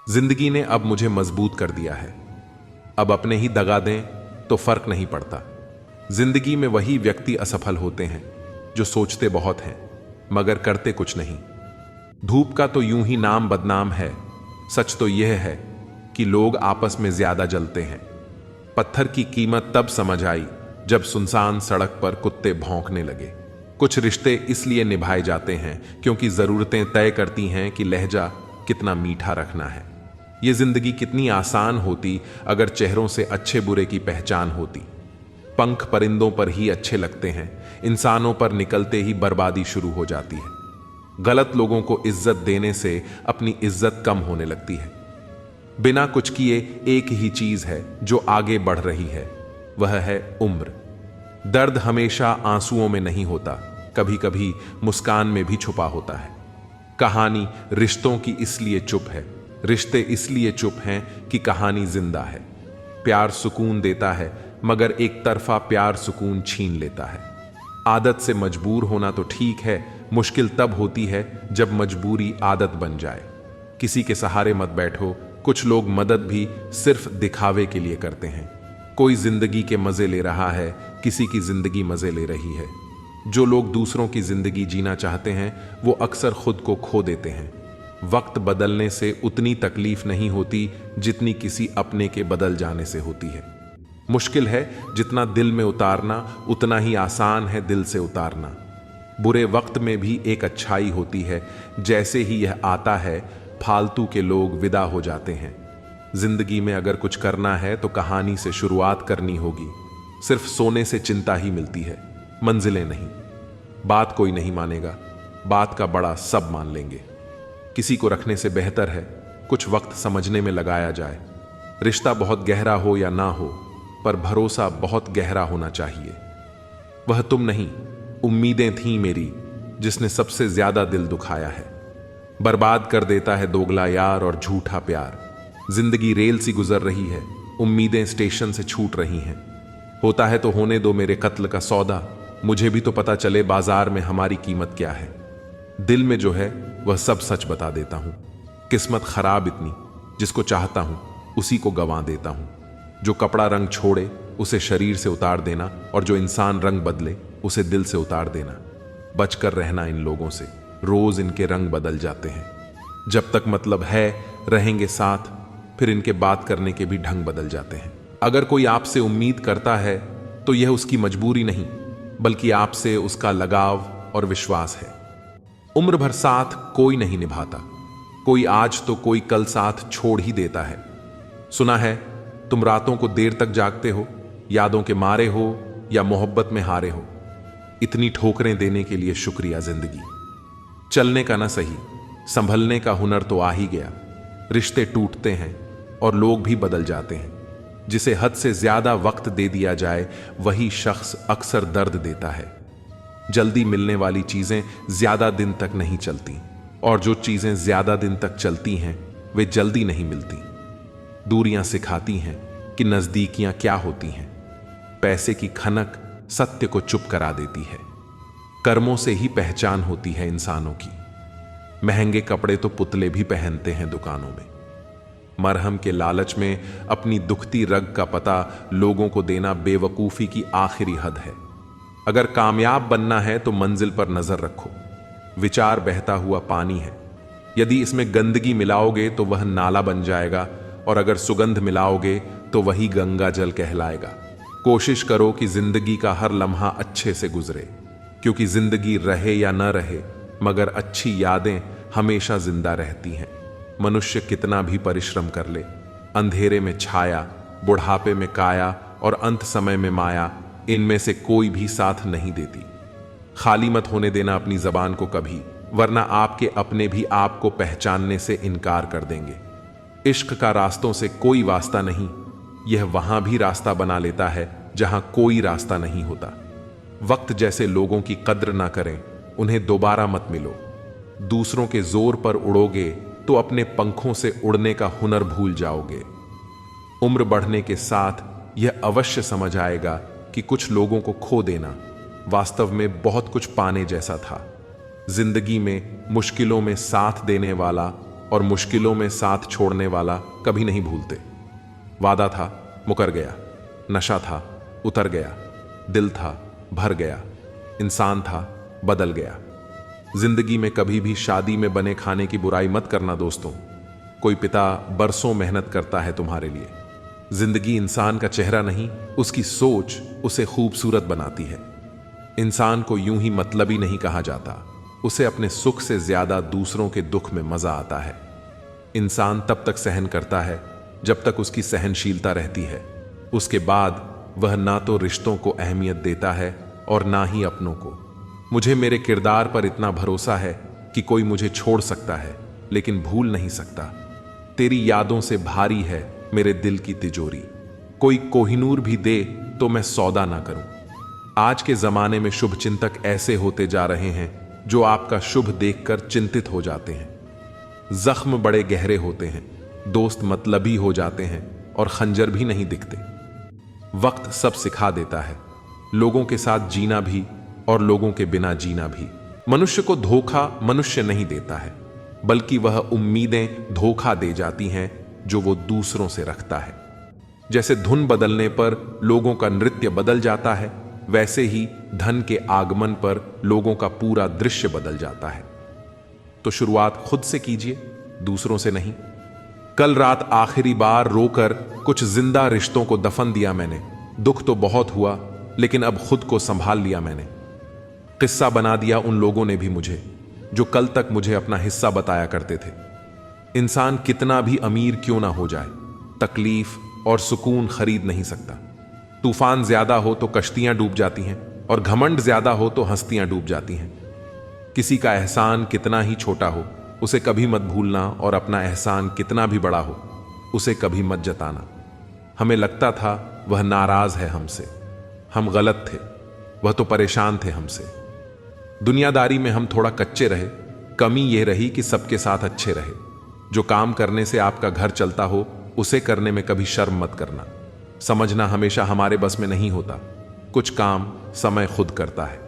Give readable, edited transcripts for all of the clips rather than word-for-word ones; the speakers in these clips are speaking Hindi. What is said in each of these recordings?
जिंदगी ने अब मुझे मजबूत कर दिया है। अब अपने ही दगा दें तो फर्क नहीं पड़ता। जिंदगी में वही व्यक्ति असफल होते हैं जो सोचते बहुत हैं मगर करते कुछ नहीं। धूप का तो यूं ही नाम बदनाम है, सच तो यह है कि लोग आपस में ज्यादा जलते हैं। पत्थर की कीमत तब समझ आई जब सुनसान सड़क पर कुत्ते भौंकने लगे। कुछ रिश्ते इसलिए निभाए जाते हैं क्योंकि जरूरतें तय करती हैं कि लहजा कितना मीठा रखना है। ये जिंदगी कितनी आसान होती अगर चेहरों से अच्छे बुरे की पहचान होती। पंख परिंदों पर ही अच्छे लगते हैं, इंसानों पर निकलते ही बर्बादी शुरू हो जाती है। गलत लोगों को इज्जत देने से अपनी इज्जत कम होने लगती है। बिना कुछ किए एक ही चीज है जो आगे बढ़ रही है, वह है उम्र। दर्द हमेशा आंसुओं में नहीं होता, कभी कभी मुस्कान में भी छुपा होता है। कहानी रिश्तों की इसलिए चुप है, रिश्ते इसलिए चुप हैं कि कहानी जिंदा है। प्यार सुकून देता है मगर एक तरफा प्यार सुकून छीन लेता है। आदत से मजबूर होना तो ठीक है, मुश्किल तब होती है जब मजबूरी आदत बन जाए। किसी के सहारे मत बैठो, कुछ लोग मदद भी सिर्फ दिखावे के लिए करते हैं। कोई जिंदगी के मजे ले रहा है, किसी की जिंदगी मजे ले रही है। जो लोग दूसरों की जिंदगी जीना चाहते हैं वो अक्सर खुद को खो देते हैं। वक्त बदलने से उतनी तकलीफ नहीं होती जितनी किसी अपने के बदल जाने से होती है। मुश्किल है जितना दिल में उतारना, उतना ही आसान है दिल से उतारना। बुरे वक्त में भी एक अच्छाई होती है, जैसे ही यह आता है फालतू के लोग विदा हो जाते हैं। जिंदगी में अगर कुछ करना है तो कहानी से शुरुआत करनी होगी। सिर्फ सोने से चिंता ही मिलती है, मंजिलें नहीं। बात कोई नहीं मानेगा, बात का बड़ा सब मान लेंगे। किसी को रखने से बेहतर है कुछ वक्त समझने में लगाया जाए। रिश्ता बहुत गहरा हो या ना हो, पर भरोसा बहुत गहरा होना चाहिए। वह तुम नहीं, उम्मीदें थीं मेरी, जिसने सबसे ज्यादा दिल दुखाया है। बर्बाद कर देता है दोगला यार और झूठा प्यार। जिंदगी रेल सी गुजर रही है, उम्मीदें स्टेशन से छूट रही हैं। होता है तो होने दो मेरे कत्ल का सौदा, मुझे भी तो पता चले बाजार में हमारी कीमत क्या है। दिल में जो है वह सब सच बता देता हूं। किस्मत खराब इतनी, जिसको चाहता हूं उसी को गंवा देता हूं। जो कपड़ा रंग छोड़े उसे शरीर से उतार देना, और जो इंसान रंग बदले उसे दिल से उतार देना। बचकर रहना इन लोगों से, रोज इनके रंग बदल जाते हैं। जब तक मतलब है रहेंगे साथ, फिर इनके बात करने के भी ढंग बदल जाते हैं। अगर कोई आपसे उम्मीद करता है तो यह उसकी मजबूरी नहीं, बल्कि आपसे उसका लगाव और विश्वास है। उम्र भर साथ कोई नहीं निभाता, कोई आज तो कोई कल साथ छोड़ ही देता है। सुना है तुम रातों को देर तक जागते हो, यादों के मारे हो या मोहब्बत में हारे हो। इतनी ठोकरें देने के लिए शुक्रिया जिंदगी। चलने का ना सही, संभलने का हुनर तो आ ही गया। रिश्ते टूटते हैं और लोग भी बदल जाते हैं। जिसे हद से ज्यादा वक्त दे दिया जाए वही शख्स अक्सर दर्द देता है। जल्दी मिलने वाली चीजें ज्यादा दिन तक नहीं चलती, और जो चीजें ज्यादा दिन तक चलती हैं वे जल्दी नहीं मिलती। दूरियां सिखाती हैं कि नजदीकियां क्या होती हैं। पैसे की खनक सत्य को चुप करा देती है। कर्मों से ही पहचान होती है इंसानों की। महंगे कपड़े तो पुतले भी पहनते हैं दुकानों में। मरहम के लालच में अपनी दुखती रग का पता लोगों को देना बेवकूफी की आखिरी हद है। अगर कामयाब बनना है तो मंजिल पर नजर रखो। विचार बहता हुआ पानी है, यदि इसमें गंदगी मिलाओगे तो वह नाला बन जाएगा, और अगर सुगंध मिलाओगे तो वही गंगा जल कहलाएगा। कोशिश करो कि जिंदगी का हर लम्हा अच्छे से गुजरे, क्योंकि जिंदगी रहे या न रहे मगर अच्छी यादें हमेशा जिंदा रहती हैं। मनुष्य कितना भी परिश्रम कर ले, अंधेरे में छाया, बुढ़ापे में काया और अंत समय में माया, इनमें से कोई भी साथ नहीं देती। खाली मत होने देना अपनी जबान को कभी, वरना आपके अपने भी आपको पहचानने से इनकार कर देंगे। इश्क का रास्तों से कोई वास्ता नहीं, यह वहां भी रास्ता बना लेता है जहां कोई रास्ता नहीं होता। वक्त जैसे लोगों की कद्र ना करें, उन्हें दोबारा मत मिलो। दूसरों के जोर पर उड़ोगे तो अपने पंखों से उड़ने का हुनर भूल जाओगे। उम्र बढ़ने के साथ यह अवश्य समझ आएगा कि कुछ लोगों को खो देना वास्तव में बहुत कुछ पाने जैसा था। जिंदगी में मुश्किलों में साथ देने वाला और मुश्किलों में साथ छोड़ने वाला कभी नहीं भूलते। वादा था, मुकर गया। नशा था, उतर गया। दिल था, भर गया। इंसान था, बदल गया। जिंदगी में कभी भी शादी में बने खाने की बुराई मत करना दोस्तों। कोई पिता बरसों मेहनत करता है तुम्हारे लिए। जिंदगी इंसान का चेहरा नहीं, उसकी सोच उसे खूबसूरत बनाती है। इंसान को यूं ही मतलबी नहीं कहा जाता, उसे अपने सुख से ज्यादा दूसरों के दुख में मजा आता है। इंसान तब तक सहन करता है जब तक उसकी सहनशीलता रहती है। उसके बाद वह ना तो रिश्तों को अहमियत देता है और ना ही अपनों को। मुझे मेरे किरदार पर इतना भरोसा है कि कोई मुझे छोड़ सकता है लेकिन भूल नहीं सकता। तेरी यादों से भारी है मेरे दिल की तिजोरी। कोई कोहिनूर भी दे तो मैं सौदा ना करूं। आज के जमाने में शुभ चिंतक ऐसे होते जा रहे हैं जो आपका शुभ देखकर चिंतित हो जाते हैं। जख्म बड़े गहरे होते हैं, दोस्त मतलबी हो जाते हैं और खंजर भी नहीं दिखते। वक्त सब सिखा देता है, लोगों के साथ जीना भी और लोगों के बिना जीना भी। मनुष्य को धोखा मनुष्य नहीं देता है, बल्कि वह उम्मीदें धोखा दे जाती हैं जो वो दूसरों से रखता है। जैसे धुन बदलने पर लोगों का नृत्य बदल जाता है, वैसे ही धन के आगमन पर लोगों का पूरा दृश्य बदल जाता है। तो शुरुआत खुद से कीजिए, दूसरों से नहीं। कल रात आखिरी बार रोकर कुछ जिंदा रिश्तों को दफन दिया मैंने। दुख तो बहुत हुआ, लेकिन अब खुद को संभाल लिया मैंने। किस्सा बना दिया उन लोगों ने भी मुझे, जो कल तक मुझे अपना हिस्सा बताया करते थे। इंसान कितना भी अमीर क्यों ना हो जाए, तकलीफ और सुकून खरीद नहीं सकता। तूफान ज्यादा हो तो कश्तियां डूब जाती हैं और घमंड ज्यादा हो तो हस्तियां डूब जाती हैं। किसी का एहसान कितना ही छोटा हो, उसे कभी मत भूलना, और अपना एहसान कितना भी बड़ा हो, उसे कभी मत जताना। हमें लगता था वह नाराज है हमसे, हम गलत थे, वह तो परेशान थे हमसे। दुनियादारी में हम थोड़ा कच्चे रहे, कमी यह रही कि सबके साथ अच्छे रहे। जो काम करने से आपका घर चलता हो, उसे करने में कभी शर्म मत करना। समझना हमेशा हमारे बस में नहीं होता, कुछ काम समय खुद करता है।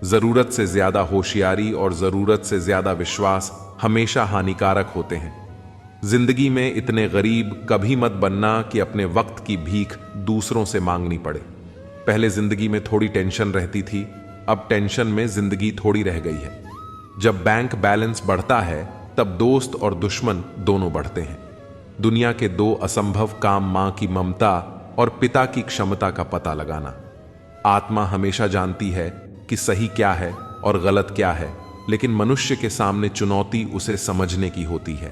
जरूरत से ज्यादा होशियारी और जरूरत से ज्यादा विश्वास हमेशा हानिकारक होते हैं। जिंदगी में इतने गरीब कभी मत बनना कि अपने वक्त की भीख दूसरों से मांगनी पड़े। पहले जिंदगी में थोड़ी टेंशन रहती थी, अब टेंशन में जिंदगी थोड़ी रह गई है। जब बैंक बैलेंस बढ़ता है तब दोस्त और दुश्मन दोनों बढ़ते हैं। दुनिया के दो असंभव काम, मां की ममता और पिता की क्षमता का पता लगाना। आत्मा हमेशा जानती है कि सही क्या है और गलत क्या है, लेकिन मनुष्य के सामने चुनौती उसे समझने की होती है।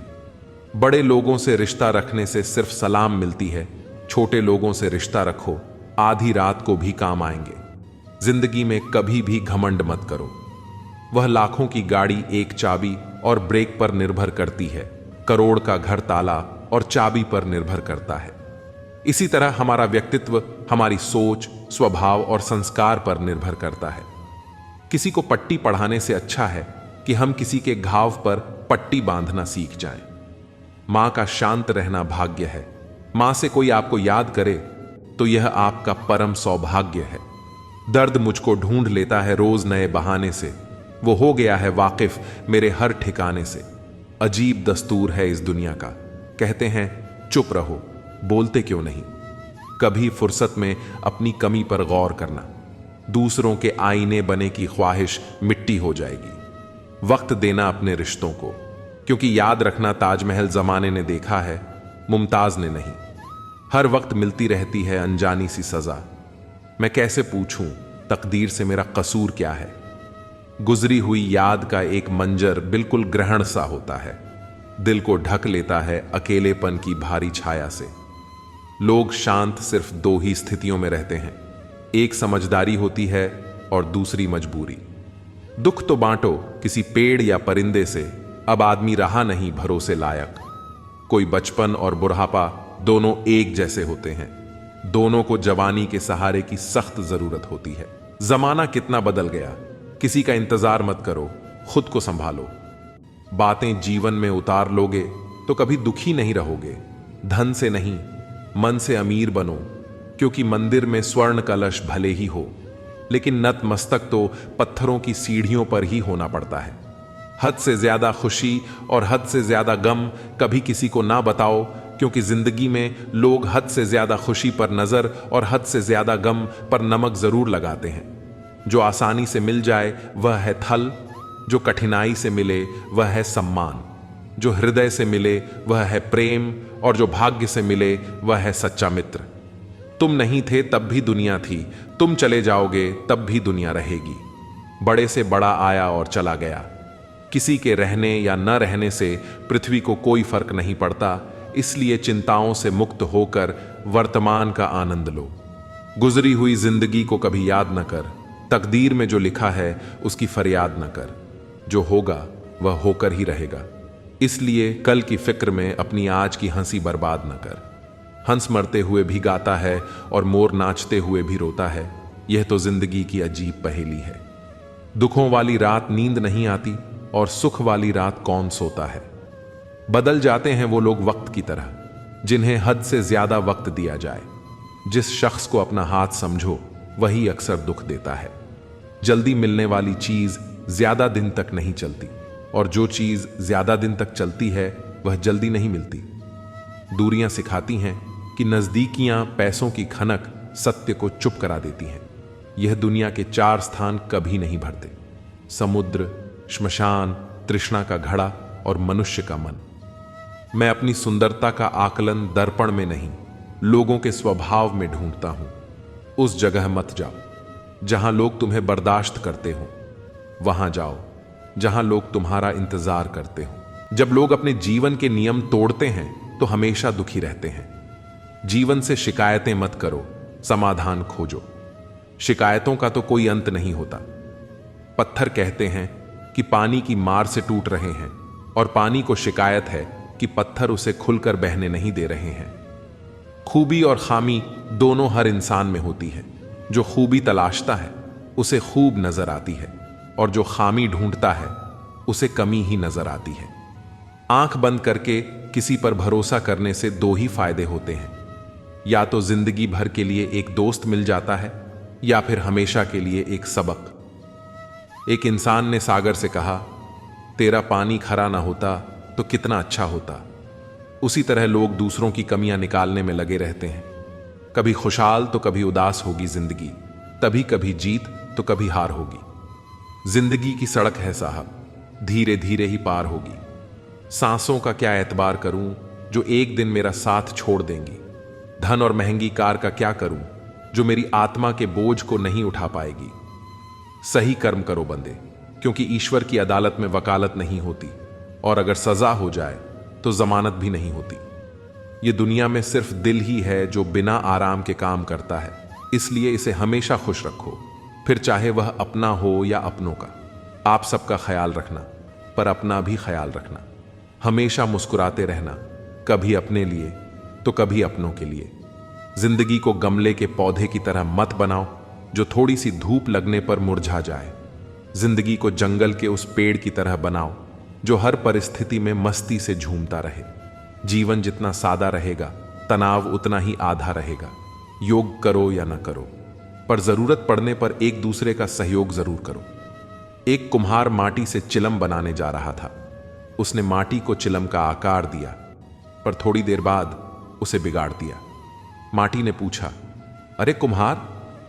बड़े लोगों से रिश्ता रखने से सिर्फ सलाम मिलती है, छोटे लोगों से रिश्ता रखो, आधी रात को भी काम आएंगे। जिंदगी में कभी भी घमंड मत करो। वह लाखों की गाड़ी एक चाबी और ब्रेक पर निर्भर करती है, करोड़ का घर ताला और चाबी पर निर्भर करता है। इसी तरह हमारा व्यक्तित्व हमारी सोच, स्वभाव और संस्कार पर निर्भर करता है। किसी को पट्टी पढ़ाने से अच्छा है कि हम किसी के घाव पर पट्टी बांधना सीख जाएं। मां का शांत रहना भाग्य है। मां से कोई आपको याद करे तो यह आपका परम सौभाग्य है। दर्द मुझको ढूंढ लेता है रोज नए बहाने से, वो हो गया है वाकिफ मेरे हर ठिकाने से। अजीब दस्तूर है इस दुनिया का, कहते हैं चुप रहो, बोलते क्यों नहीं। कभी फुर्सत में अपनी कमी पर गौर करना, दूसरों के आईने बने की ख्वाहिश मिट्टी हो जाएगी। वक्त देना अपने रिश्तों को, क्योंकि याद रखना ताजमहल जमाने ने देखा है, मुमताज ने नहीं। हर वक्त मिलती रहती है अनजानी सी सजा। मैं कैसे पूछूं तकदीर से मेरा कसूर क्या है। गुजरी हुई याद का एक मंजर बिल्कुल ग्रहण सा होता है, दिल को ढक लेता है अकेलेपन की भारी छाया से। लोग शांत सिर्फ दो ही स्थितियों में रहते हैं, एक समझदारी होती है और दूसरी मजबूरी। दुख तो बांटो किसी पेड़ या परिंदे से, अब आदमी रहा नहीं भरोसे लायक। कोई बचपन और बुढ़ापा दोनों एक जैसे होते हैं, दोनों को जवानी के सहारे की सख्त जरूरत होती है। जमाना कितना बदल गया, किसी का इंतजार मत करो, खुद को संभालो। बातें जीवन में उतार लोगे तो कभी दुखी नहीं रहोगे। धन से नहीं, मन से अमीर बनो, क्योंकि मंदिर में स्वर्ण कलश भले ही हो, लेकिन नतमस्तक तो पत्थरों की सीढ़ियों पर ही होना पड़ता है। हद से ज्यादा खुशी और हद से ज्यादा गम कभी किसी को ना बताओ, क्योंकि जिंदगी में लोग हद से ज्यादा खुशी पर नजर और हद से ज्यादा गम पर नमक जरूर लगाते हैं। जो आसानी से मिल जाए वह है थल, जो कठिनाई से मिले वह है सम्मान, जो हृदय से मिले वह है प्रेम, और जो भाग्य से मिले वह है सच्चा मित्र। तुम नहीं थे तब भी दुनिया थी, तुम चले जाओगे तब भी दुनिया रहेगी। बड़े से बड़ा आया और चला गया, किसी के रहने या न रहने से पृथ्वी को कोई फर्क नहीं पड़ता। इसलिए चिंताओं से मुक्त होकर वर्तमान का आनंद लो। गुजरी हुई जिंदगी को कभी याद न कर, तकदीर में जो लिखा है उसकी फरियाद न कर। जो होगा वह होकर ही रहेगा, इसलिए कल की फिक्र में अपनी आज की हंसी बर्बाद न कर। हंस मरते हुए भी गाता है और मोर नाचते हुए भी रोता है, यह तो जिंदगी की अजीब पहेली है। दुखों वाली रात नींद नहीं आती और सुख वाली रात कौन सोता है। बदल जाते हैं वो लोग वक्त की तरह, जिन्हें हद से ज्यादा वक्त दिया जाए। जिस शख्स को अपना हाथ समझो वही अक्सर दुख देता है। जल्दी मिलने वाली चीज ज्यादा दिन तक नहीं चलती, और जो चीज ज्यादा दिन तक चलती है वह जल्दी नहीं मिलती। दूरियां सिखाती हैं कि नजदीकियां पैसों की खनक सत्य को चुप करा देती हैं। यह दुनिया के 4 स्थान कभी नहीं भरते: समुद्र, श्मशान, तृष्णा का घड़ा और मनुष्य का मन। मैं अपनी सुंदरता का आकलन दर्पण में नहीं, लोगों के स्वभाव में ढूंढता हूं। उस जगह मत जाओ जहां लोग तुम्हें बर्दाश्त करते हो, वहां जाओ जहां लोग तुम्हारा इंतजार करते हो। जब लोग अपने जीवन के नियम तोड़ते हैं तो हमेशा दुखी रहते हैं। जीवन से शिकायतें मत करो, समाधान खोजो। शिकायतों का तो कोई अंत नहीं होता। पत्थर कहते हैं कि पानी की मार से टूट रहे हैं, और पानी को शिकायत है कि पत्थर उसे खुलकर बहने नहीं दे रहे हैं। खूबी और खामी दोनों हर इंसान में होती है। जो खूबी तलाशता है उसे खूब नजर आती है, और जो खामी ढूंढता है उसे कमी ही नजर आती है। आंख बंद करके किसी पर भरोसा करने से 2 ही फायदे होते हैं: या तो जिंदगी भर के लिए एक दोस्त मिल जाता है, या फिर हमेशा के लिए एक सबक। एक इंसान ने सागर से कहा, तेरा पानी खरा ना होता तो कितना अच्छा होता। उसी तरह लोग दूसरों की कमियां निकालने में लगे रहते हैं। कभी खुशहाल तो कभी उदास होगी जिंदगी, तभी कभी जीत तो कभी हार होगी। जिंदगी की सड़क है साहब, धीरे धीरे ही पार होगी। सांसों का क्या एतबार करूं जो एक दिन मेरा साथ छोड़ देंगी। धन और महंगी कार का क्या करूं जो मेरी आत्मा के बोझ को नहीं उठा पाएगी। सही कर्म करो बंदे, क्योंकि ईश्वर की अदालत में वकालत नहीं होती, और अगर सजा हो जाए तो जमानत भी नहीं होती। ये दुनिया में सिर्फ दिल ही है जो बिना आराम के काम करता है, इसलिए इसे हमेशा खुश रखो, फिर चाहे वह अपना हो या अपनों का। आप सबका ख्याल रखना, पर अपना भी ख्याल रखना। हमेशा मुस्कुराते रहना, कभी अपने लिए तो कभी अपनों के लिए। जिंदगी को गमले के पौधे की तरह मत बनाओ जो थोड़ी सी धूप लगने पर मुरझा जाए। जिंदगी को जंगल के उस पेड़ की तरह बनाओ जो हर परिस्थिति में मस्ती से झूमता रहे। जीवन जितना सादा रहेगा, तनाव उतना ही आधा रहेगा। योग करो या न करो, पर जरूरत पड़ने पर एक दूसरे का सहयोग जरूर करो। एक कुम्हार माटी से चिलम बनाने जा रहा था। उसने माटी को चिलम का आकार दिया, पर थोड़ी देर बाद उसे बिगाड़ दिया। माटी ने पूछा, अरे कुम्हार,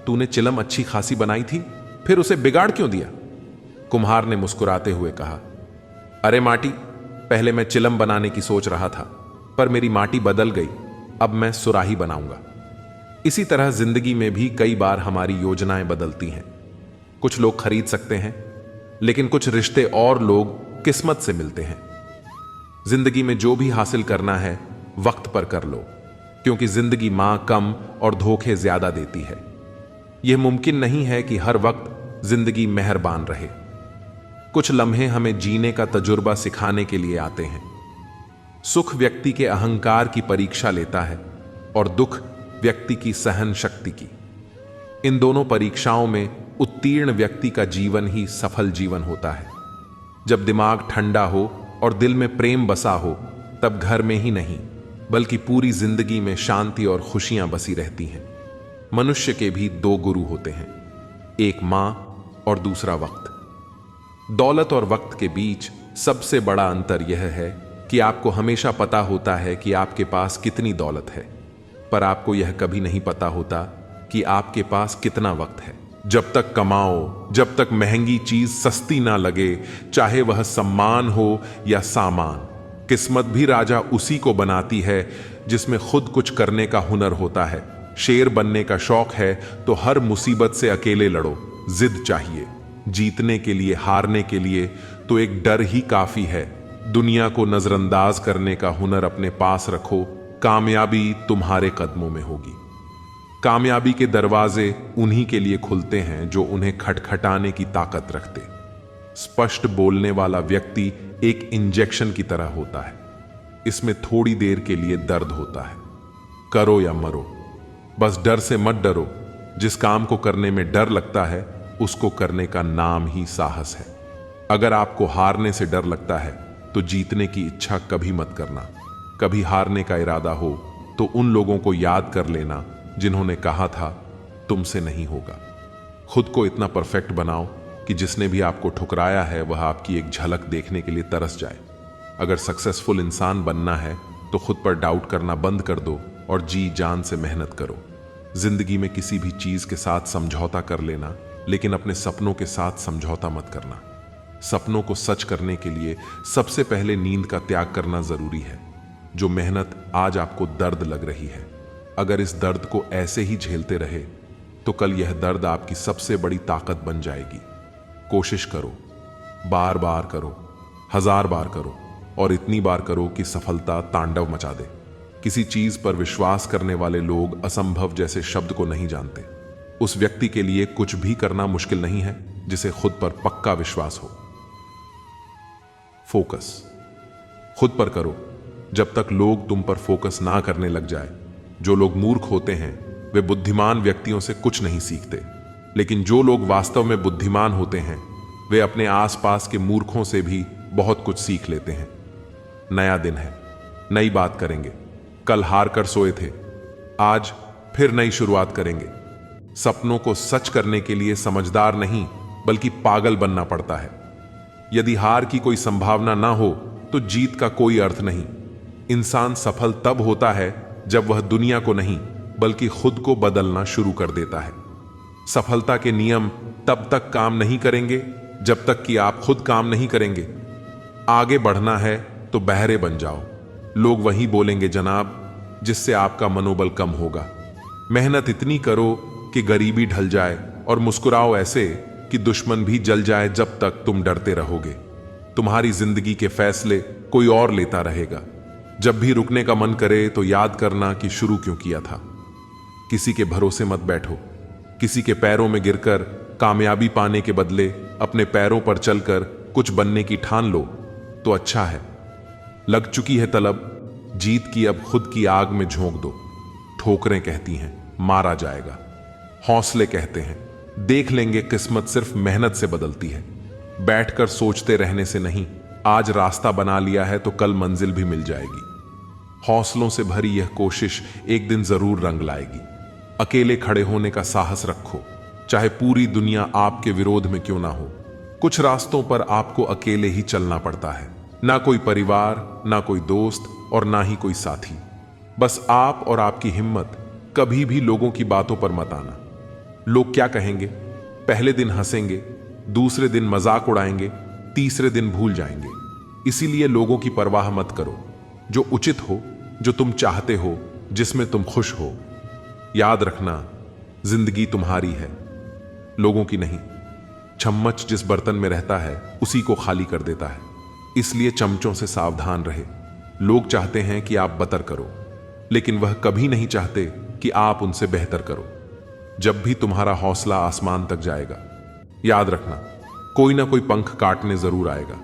तूने चिलम अच्छी खासी बनाई थी, फिर उसे बिगाड़ क्यों दिया? कुम्हार ने मुस्कुराते हुए कहा, अरे माटी, पहले मैं चिलम बनाने की सोच रहा था, पर मेरी माटी बदल गई, अब मैं सुराही बनाऊंगा। इसी तरह जिंदगी में भी कई बार हमारी योजनाएं बदलती हैं। कुछ लोग खरीद सकते हैं, लेकिन कुछ रिश्ते और लोग किस्मत से मिलते हैं। जिंदगी में जो भी हासिल करना है वक्त पर कर लो, क्योंकि जिंदगी मां कम और धोखे ज्यादा देती है। यह मुमकिन नहीं है कि हर वक्त जिंदगी मेहरबान रहे। कुछ लम्हे हमें जीने का तजुर्बा सिखाने के लिए आते हैं। सुख व्यक्ति के अहंकार की परीक्षा लेता है और दुख व्यक्ति की सहन शक्ति की। इन दोनों परीक्षाओं में उत्तीर्ण व्यक्ति का जीवन ही सफल जीवन होता है। जब दिमाग ठंडा हो और दिल में प्रेम बसा हो, तब घर में ही नहीं बल्कि पूरी जिंदगी में शांति और खुशियां बसी रहती हैं। मनुष्य के भी 2 गुरु होते हैं, एक मां और दूसरा वक्त। दौलत और वक्त के बीच सबसे बड़ा अंतर यह है कि आपको हमेशा पता होता है कि आपके पास कितनी दौलत है, पर आपको यह कभी नहीं पता होता कि आपके पास कितना वक्त है। जब तक कमाओ, जब तक महंगी चीज सस्ती ना लगे, चाहे वह सम्मान हो या सामान। किस्मत भी राजा उसी को बनाती है जिसमें खुद कुछ करने का हुनर होता है। शेर बनने का शौक है तो हर मुसीबत से अकेले लड़ो। जिद चाहिए जीतने के लिए, हारने के लिए तो एक डर ही काफी है। दुनिया को नजरअंदाज करने का हुनर अपने पास रखो, कामयाबी तुम्हारे कदमों में होगी। कामयाबी के दरवाजे उन्हीं के लिए खुलते हैं जो उन्हें खटखटाने की ताकत रखते। स्पष्ट बोलने वाला व्यक्ति एक इंजेक्शन की तरह होता है। इसमें थोड़ी देर के लिए दर्द होता है। करो या मरो, बस डर से मत डरो। जिस काम को करने में डर लगता है उसको करने का नाम ही साहस है। अगर आपको हारने से डर लगता है तो जीतने की इच्छा कभी मत करना। कभी हारने का इरादा हो तो उन लोगों को याद कर लेना जिन्होंने कहा था तुमसे नहीं होगा। खुद को इतना परफेक्ट बनाओ कि जिसने भी आपको ठुकराया है वह आपकी एक झलक देखने के लिए तरस जाए। अगर सक्सेसफुल इंसान बनना है तो खुद पर डाउट करना बंद कर दो और जी जान से मेहनत करो। जिंदगी में किसी भी चीज के साथ समझौता कर लेना, लेकिन अपने सपनों के साथ समझौता मत करना। सपनों को सच करने के लिए सबसे पहले नींद का त्याग करना जरूरी है। जो मेहनत आज आपको दर्द लग रही है, अगर इस दर्द को ऐसे ही झेलते रहे तो कल यह दर्द आपकी सबसे बड़ी ताकत बन जाएगी। कोशिश करो, बार बार करो, 1000 बार करो और इतनी बार करो कि सफलता तांडव मचा दे। किसी चीज पर विश्वास करने वाले लोग असंभव जैसे शब्द को नहीं जानते। उस व्यक्ति के लिए कुछ भी करना मुश्किल नहीं है जिसे खुद पर पक्का विश्वास हो। फोकस खुद पर करो जब तक लोग तुम पर फोकस ना करने लग जाए। जो लोग मूर्ख होते हैं वे बुद्धिमान व्यक्तियों से कुछ नहीं सीखते, लेकिन जो लोग वास्तव में बुद्धिमान होते हैं वे अपने आसपास के मूर्खों से भी बहुत कुछ सीख लेते हैं। नया दिन है, नई बात करेंगे। कल हार कर सोए थे, आज फिर नई शुरुआत करेंगे। सपनों को सच करने के लिए समझदार नहीं बल्कि पागल बनना पड़ता है। यदि हार की कोई संभावना ना हो तो जीत का कोई अर्थ नहीं। इंसान सफल तब होता है जब वह दुनिया को नहीं बल्कि खुद को बदलना शुरू कर देता है। सफलता के नियम तब तक काम नहीं करेंगे जब तक कि आप खुद काम नहीं करेंगे। आगे बढ़ना है तो बहरे बन जाओ। लोग वही बोलेंगे जनाब जिससे आपका मनोबल कम होगा। मेहनत इतनी करो कि गरीबी ढल जाए और मुस्कुराओ ऐसे कि दुश्मन भी जल जाए जब तक तुम डरते रहोगे। तुम्हारी जिंदगी के फैसले कोई और लेता रहेगा। जब भी रुकने का मन करे तो याद करना कि शुरू क्यों किया था। किसी के भरोसे मत बैठो। किसी के पैरों में गिरकर कामयाबी पाने के बदले अपने पैरों पर चलकर कुछ बनने की ठान लो तो अच्छा है। लग चुकी है तलब, जीत की अब खुद की आग में झोंक दो। ठोकरें कहती हैं मारा जाएगा, हौसले कहते हैं देख लेंगे। किस्मत सिर्फ मेहनत से बदलती है, बैठकर सोचते रहने से नहीं। आज रास्ता बना लिया है तो कल मंजिल भी मिल जाएगी। हौसलों से भरी यह कोशिश एक दिन जरूर रंग लाएगी। अकेले खड़े होने का साहस रखो, चाहे पूरी दुनिया आपके विरोध में क्यों ना हो। कुछ रास्तों पर आपको अकेले ही चलना पड़ता है। ना कोई परिवार, ना कोई दोस्त और ना ही कोई साथी। बस आप और आपकी हिम्मत। कभी भी लोगों की बातों पर मत आना। लोग क्या कहेंगे? पहले दिन हंसेंगे, दूसरे दिन मजाक उड़ाएंगे, तीसरे दिन भूल जाएंगे। इसीलिए लोगों की परवाह मत करो। जो उचित हो, जो तुम चाहते हो, जिसमें तुम खुश हो। याद रखना, जिंदगी तुम्हारी है, लोगों की नहीं। चम्मच जिस बर्तन में रहता है उसी को खाली कर देता है। इसलिए चमचों से सावधान रहे। लोग चाहते हैं कि आप बतर करो, लेकिन वह कभी नहीं चाहते कि आप उनसे बेहतर करो। जब भी तुम्हारा हौसला आसमान तक जाएगा, याद रखना कोई ना कोई पंख काटने जरूर आएगा।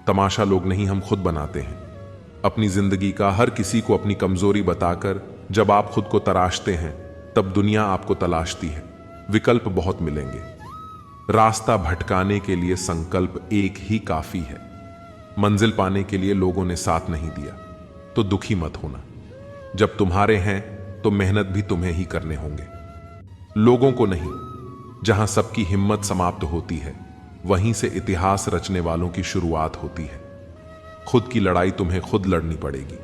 तमाशा लोग नहीं, हम खुद बनाते हैं अपनी जिंदगी का। हर किसी को अपनी कमजोरी बताकर जब आप खुद को तराशते हैं तब दुनिया आपको तलाशती है। विकल्प बहुत मिलेंगे। रास्ता भटकाने के लिए संकल्प एक ही काफी है। मंजिल पाने के लिए लोगों ने साथ नहीं दिया तो दुखी मत होना। जब तुम्हारे हैं तो मेहनत भी तुम्हें ही करने होंगे, लोगों को नहीं। जहां सबकी हिम्मत समाप्त होती है वहीं से इतिहास रचने वालों की शुरुआत होती है। खुद की लड़ाई तुम्हें खुद लड़नी पड़ेगी।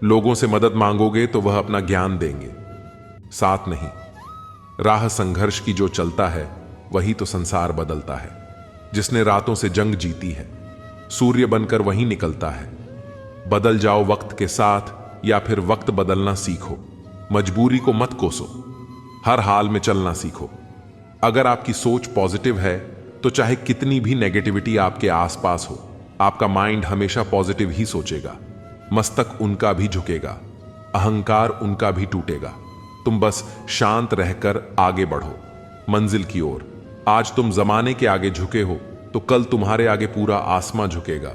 लोगों से मदद मांगोगे तो वह अपना ज्ञान देंगे, साथ नहीं। राह संघर्ष की जो चलता है वही तो संसार बदलता है। जिसने रातों से जंग जीती है सूर्य बनकर वही निकलता है। बदल जाओ वक्त के साथ या फिर वक्त बदलना सीखो। मजबूरी को मत कोसो, हर हाल में चलना सीखो। अगर आपकी सोच पॉजिटिव है तो चाहे कितनी भी नेगेटिविटी आपके आसपास हो, आपका माइंड हमेशा पॉजिटिव ही सोचेगा। मस्तक उनका भी झुकेगा, अहंकार उनका भी टूटेगा। तुम बस शांत रहकर आगे बढ़ो मंजिल की ओर। आज तुम जमाने के आगे झुके हो तो कल तुम्हारे आगे पूरा आसमां झुकेगा।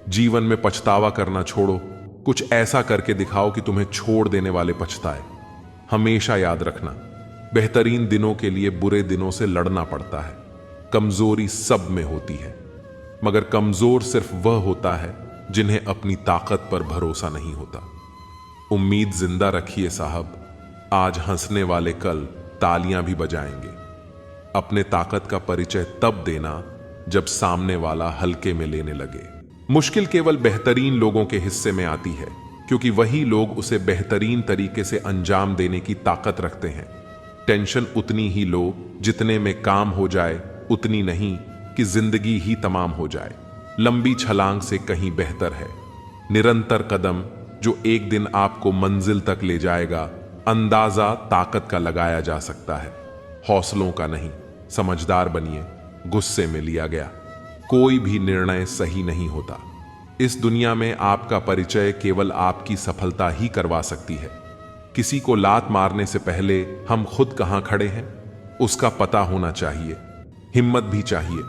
जीवन में पछतावा करना छोड़ो, कुछ ऐसा करके दिखाओ कि तुम्हें छोड़ देने वाले पछताए। हमेशा याद रखना, बेहतरीन दिनों के लिए बुरे दिनों से लड़ना पड़ता है। कमजोरी सब में होती है, मगर कमजोर सिर्फ वह होता है जिन्हें अपनी ताकत पर भरोसा नहीं होता। उम्मीद जिंदा रखिए साहब, आज हंसने वाले कल तालियां भी बजाएंगे। अपने ताकत का परिचय तब देना जब सामने वाला हल्के में लेने लगे। मुश्किल केवल बेहतरीन लोगों के हिस्से में आती है, क्योंकि वही लोग उसे बेहतरीन तरीके से अंजाम देने की ताकत रखते हैं। टेंशन उतनी ही लो जितने में काम हो जाए, उतनी नहीं कि जिंदगी ही तमाम हो जाए। लंबी छलांग से कहीं बेहतर है निरंतर कदम, जो एक दिन आपको मंजिल तक ले जाएगा। अंदाजा ताकत का लगाया जा सकता है, हौसलों का नहीं। समझदार बनिए, गुस्से में लिया गया कोई भी निर्णय सही नहीं होता। इस दुनिया में आपका परिचय केवल आपकी सफलता ही करवा सकती है। किसी को लात मारने से पहले हम खुद कहां खड़े हैं उसका पता होना चाहिए। हिम्मत भी चाहिए।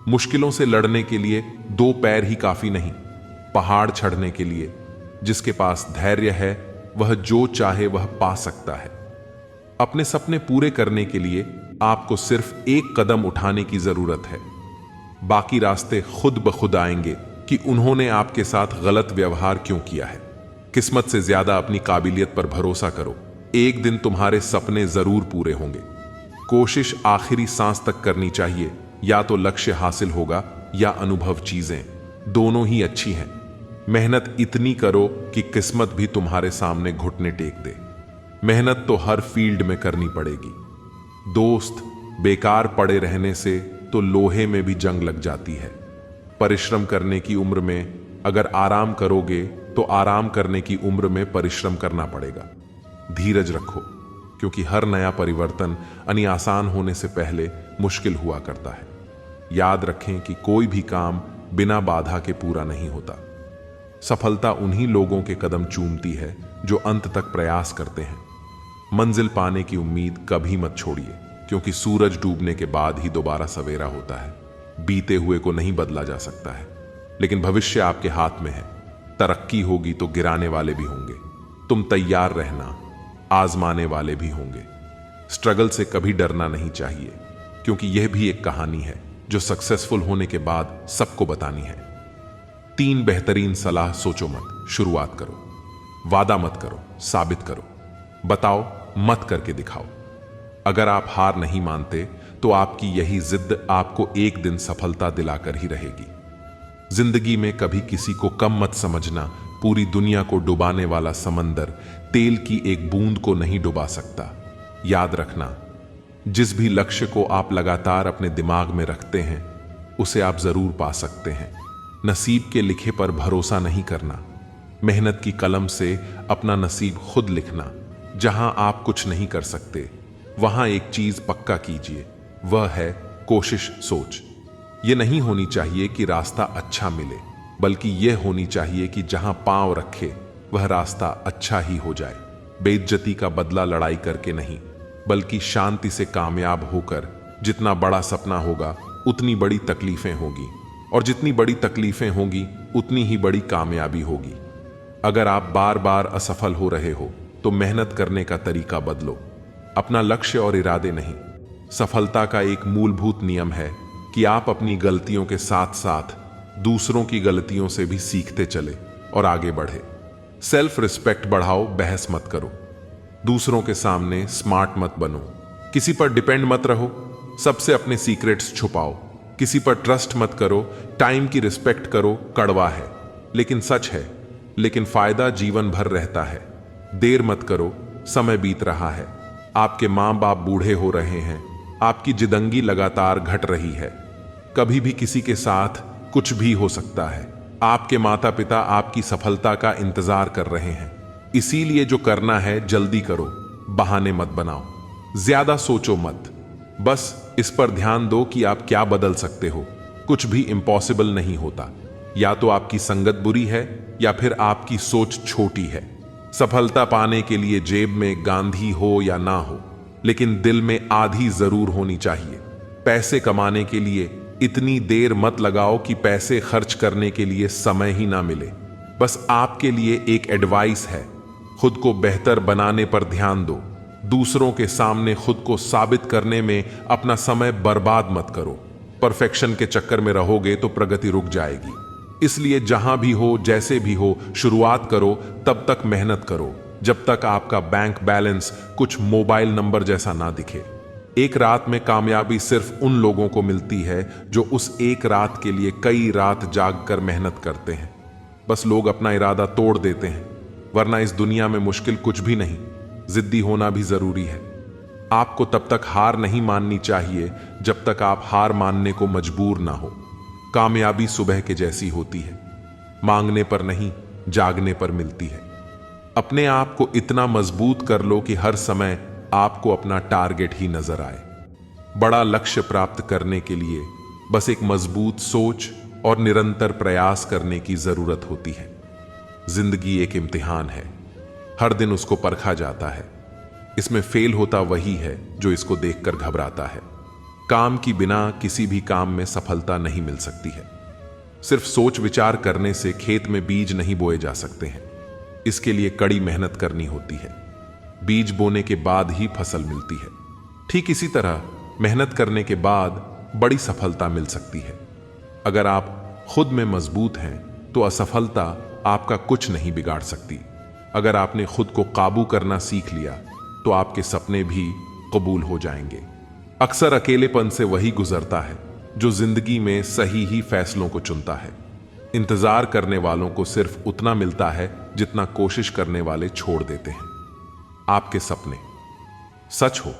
मुश्किलों से लड़ने के लिए दो पैर ही काफी नहीं, पहाड़ चढ़ने के लिए जिसके पास धैर्य है वह जो चाहे वह पा सकता है। अपने सपने पूरे करने के लिए आपको सिर्फ एक कदम उठाने की जरूरत है। बाकी रास्ते खुद ब खुद आएंगे कि उन्होंने आपके साथ गलत व्यवहार क्यों किया है। किस्मत से ज्यादा अपनी काबिलियत पर भरोसा करो, एक दिन तुम्हारे सपने जरूर पूरे होंगे। कोशिश आखिरी सांस तक करनी चाहिए, या तो लक्ष्य हासिल होगा या अनुभव। चीजें दोनों ही अच्छी हैं। मेहनत इतनी करो कि किस्मत भी तुम्हारे सामने घुटने टेक दे। मेहनत तो हर फील्ड में करनी पड़ेगी दोस्त। बेकार पड़े रहने से तो लोहे में भी जंग लग जाती है। परिश्रम करने की उम्र में अगर आराम करोगे तो आराम करने की उम्र में परिश्रम करना पड़ेगा। धीरज रखो, क्योंकि हर नया परिवर्तन यानी आसान होने से पहले मुश्किल हुआ करता है। याद रखें कि कोई भी काम बिना बाधा के पूरा नहीं होता। सफलता उन्हीं लोगों के कदम चूमती है जो अंत तक प्रयास करते हैं। मंजिल पाने की उम्मीद कभी मत छोड़िए, क्योंकि सूरज डूबने के बाद ही दोबारा सवेरा होता है। बीते हुए को नहीं बदला जा सकता है, लेकिन भविष्य आपके हाथ में है। तरक्की होगी तो गिराने वाले भी होंगे। तुम तैयार रहना, आजमाने वाले भी होंगे। स्ट्रगल से कभी डरना नहीं चाहिए, क्योंकि यह भी एक कहानी है जो सक्सेसफुल होने के बाद सबको बतानी है। 3 बेहतरीन सलाह सोचो मत, शुरुआत करो। वादा मत करो, साबित करो। बताओ मत करके दिखाओ। अगर आप हार नहीं मानते तो आपकी यही जिद आपको एक दिन सफलता दिलाकर ही रहेगी। जिंदगी में कभी किसी को कम मत समझना। पूरी दुनिया को डुबाने वाला समंदर तेल की एक बूंद को नहीं डुबा सकता। याद रखना, जिस भी लक्ष्य को आप लगातार अपने दिमाग में रखते हैं उसे आप जरूर पा सकते हैं। नसीब के लिखे पर भरोसा नहीं करना। मेहनत की कलम से अपना नसीब खुद लिखना। जहां आप कुछ नहीं कर सकते वहां एक चीज पक्का कीजिए, वह है कोशिश। सोच यह नहीं होनी चाहिए कि रास्ता अच्छा मिले, बल्कि यह होनी चाहिए कि जहां पांव रखे वह रास्ता अच्छा ही हो जाए। बेइज्जती का बदला लड़ाई करके नहीं, बल्कि शांति से कामयाब होकर। जितना बड़ा सपना होगा उतनी बड़ी तकलीफें होगी, और जितनी बड़ी तकलीफें होंगी उतनी ही बड़ी कामयाबी होगी। अगर आप बार बार असफल हो रहे हो तो मेहनत करने का तरीका बदलो, अपना लक्ष्य और इरादे नहीं। सफलता का एक मूलभूत नियम है कि आप अपनी गलतियों के साथ साथ दूसरों की गलतियों से भी सीखते चले और आगे बढ़े। सेल्फ रिस्पेक्ट बढ़ाओ, बहस मत करो। दूसरों के सामने स्मार्ट मत बनो, किसी पर डिपेंड मत रहो। सबसे अपने सीक्रेट्स छुपाओ, किसी पर ट्रस्ट मत करो, टाइम की रिस्पेक्ट करो, कड़वा है लेकिन सच है। लेकिन फायदा जीवन भर रहता है। देर मत करो, समय बीत रहा है। आपके माँ बाप बूढ़े हो रहे हैं, आपकी जिंदगी लगातार घट रही है। कभी भी किसी के साथ कुछ भी हो सकता है। आपके माता पिता आपकी सफलता का इंतजार कर रहे हैं। इसीलिए जो करना है जल्दी करो, बहाने मत बनाओ, ज्यादा सोचो मत। बस इस पर ध्यान दो कि आप क्या बदल सकते हो। कुछ भी इम्पॉसिबल नहीं होता। या तो आपकी संगत बुरी है या फिर आपकी सोच छोटी है। सफलता पाने के लिए जेब में गांधी हो या ना हो, लेकिन दिल में आधी जरूर होनी चाहिए। पैसे कमाने के लिए इतनी देर मत लगाओ कि पैसे खर्च करने के लिए समय ही ना मिले। बस आपके लिए एक एडवाइस है, खुद को बेहतर बनाने पर ध्यान दो। दूसरों के सामने खुद को साबित करने में अपना समय बर्बाद मत करो। परफेक्शन के चक्कर में रहोगे तो प्रगति रुक जाएगी। इसलिए जहां भी हो, जैसे भी हो, शुरुआत करो। तब तक मेहनत करो जब तक आपका बैंक बैलेंस कुछ मोबाइल नंबर जैसा ना दिखे। एक रात में कामयाबी सिर्फ उन लोगों को मिलती है जो उस एक रात के लिए कई रात जाग कर मेहनत करते हैं। बस लोग अपना इरादा तोड़ देते हैं, वरना इस दुनिया में मुश्किल कुछ भी नहीं। जिद्दी होना भी जरूरी है। आपको तब तक हार नहीं माननी चाहिए जब तक आप हार मानने को मजबूर ना हो। कामयाबी सुबह के जैसी होती है, मांगने पर नहीं, जागने पर मिलती है। अपने आप को इतना मजबूत कर लो कि हर समय आपको अपना टारगेट ही नजर आए। बड़ा लक्ष्य प्राप्त करने के लिए बस एक मजबूत सोच और निरंतर प्रयास करने की जरूरत होती है। जिंदगी एक इम्तिहान है, हर दिन उसको परखा जाता है। इसमें फेल होता वही है जो इसको देखकर घबराता है। काम की बिना किसी भी काम में सफलता नहीं मिल सकती है। सिर्फ सोच विचार करने से खेत में बीज नहीं बोए जा सकते हैं। इसके लिए कड़ी मेहनत करनी होती है। बीज बोने के बाद ही फसल मिलती है। ठीक इसी तरह मेहनत करने के बाद बड़ी सफलता मिल सकती है। अगर आप खुद में मजबूत हैं तो असफलता आपका कुछ नहीं बिगाड़ सकती। अगर आपने खुद को काबू करना सीख लिया तो आपके सपने भी कबूल हो जाएंगे। अक्सर अकेलेपन से वही गुजरता है जो जिंदगी में सही ही फैसलों को चुनता है। इंतजार करने वालों को सिर्फ उतना मिलता है जितना कोशिश करने वाले छोड़ देते हैं। आपके सपने सच हो,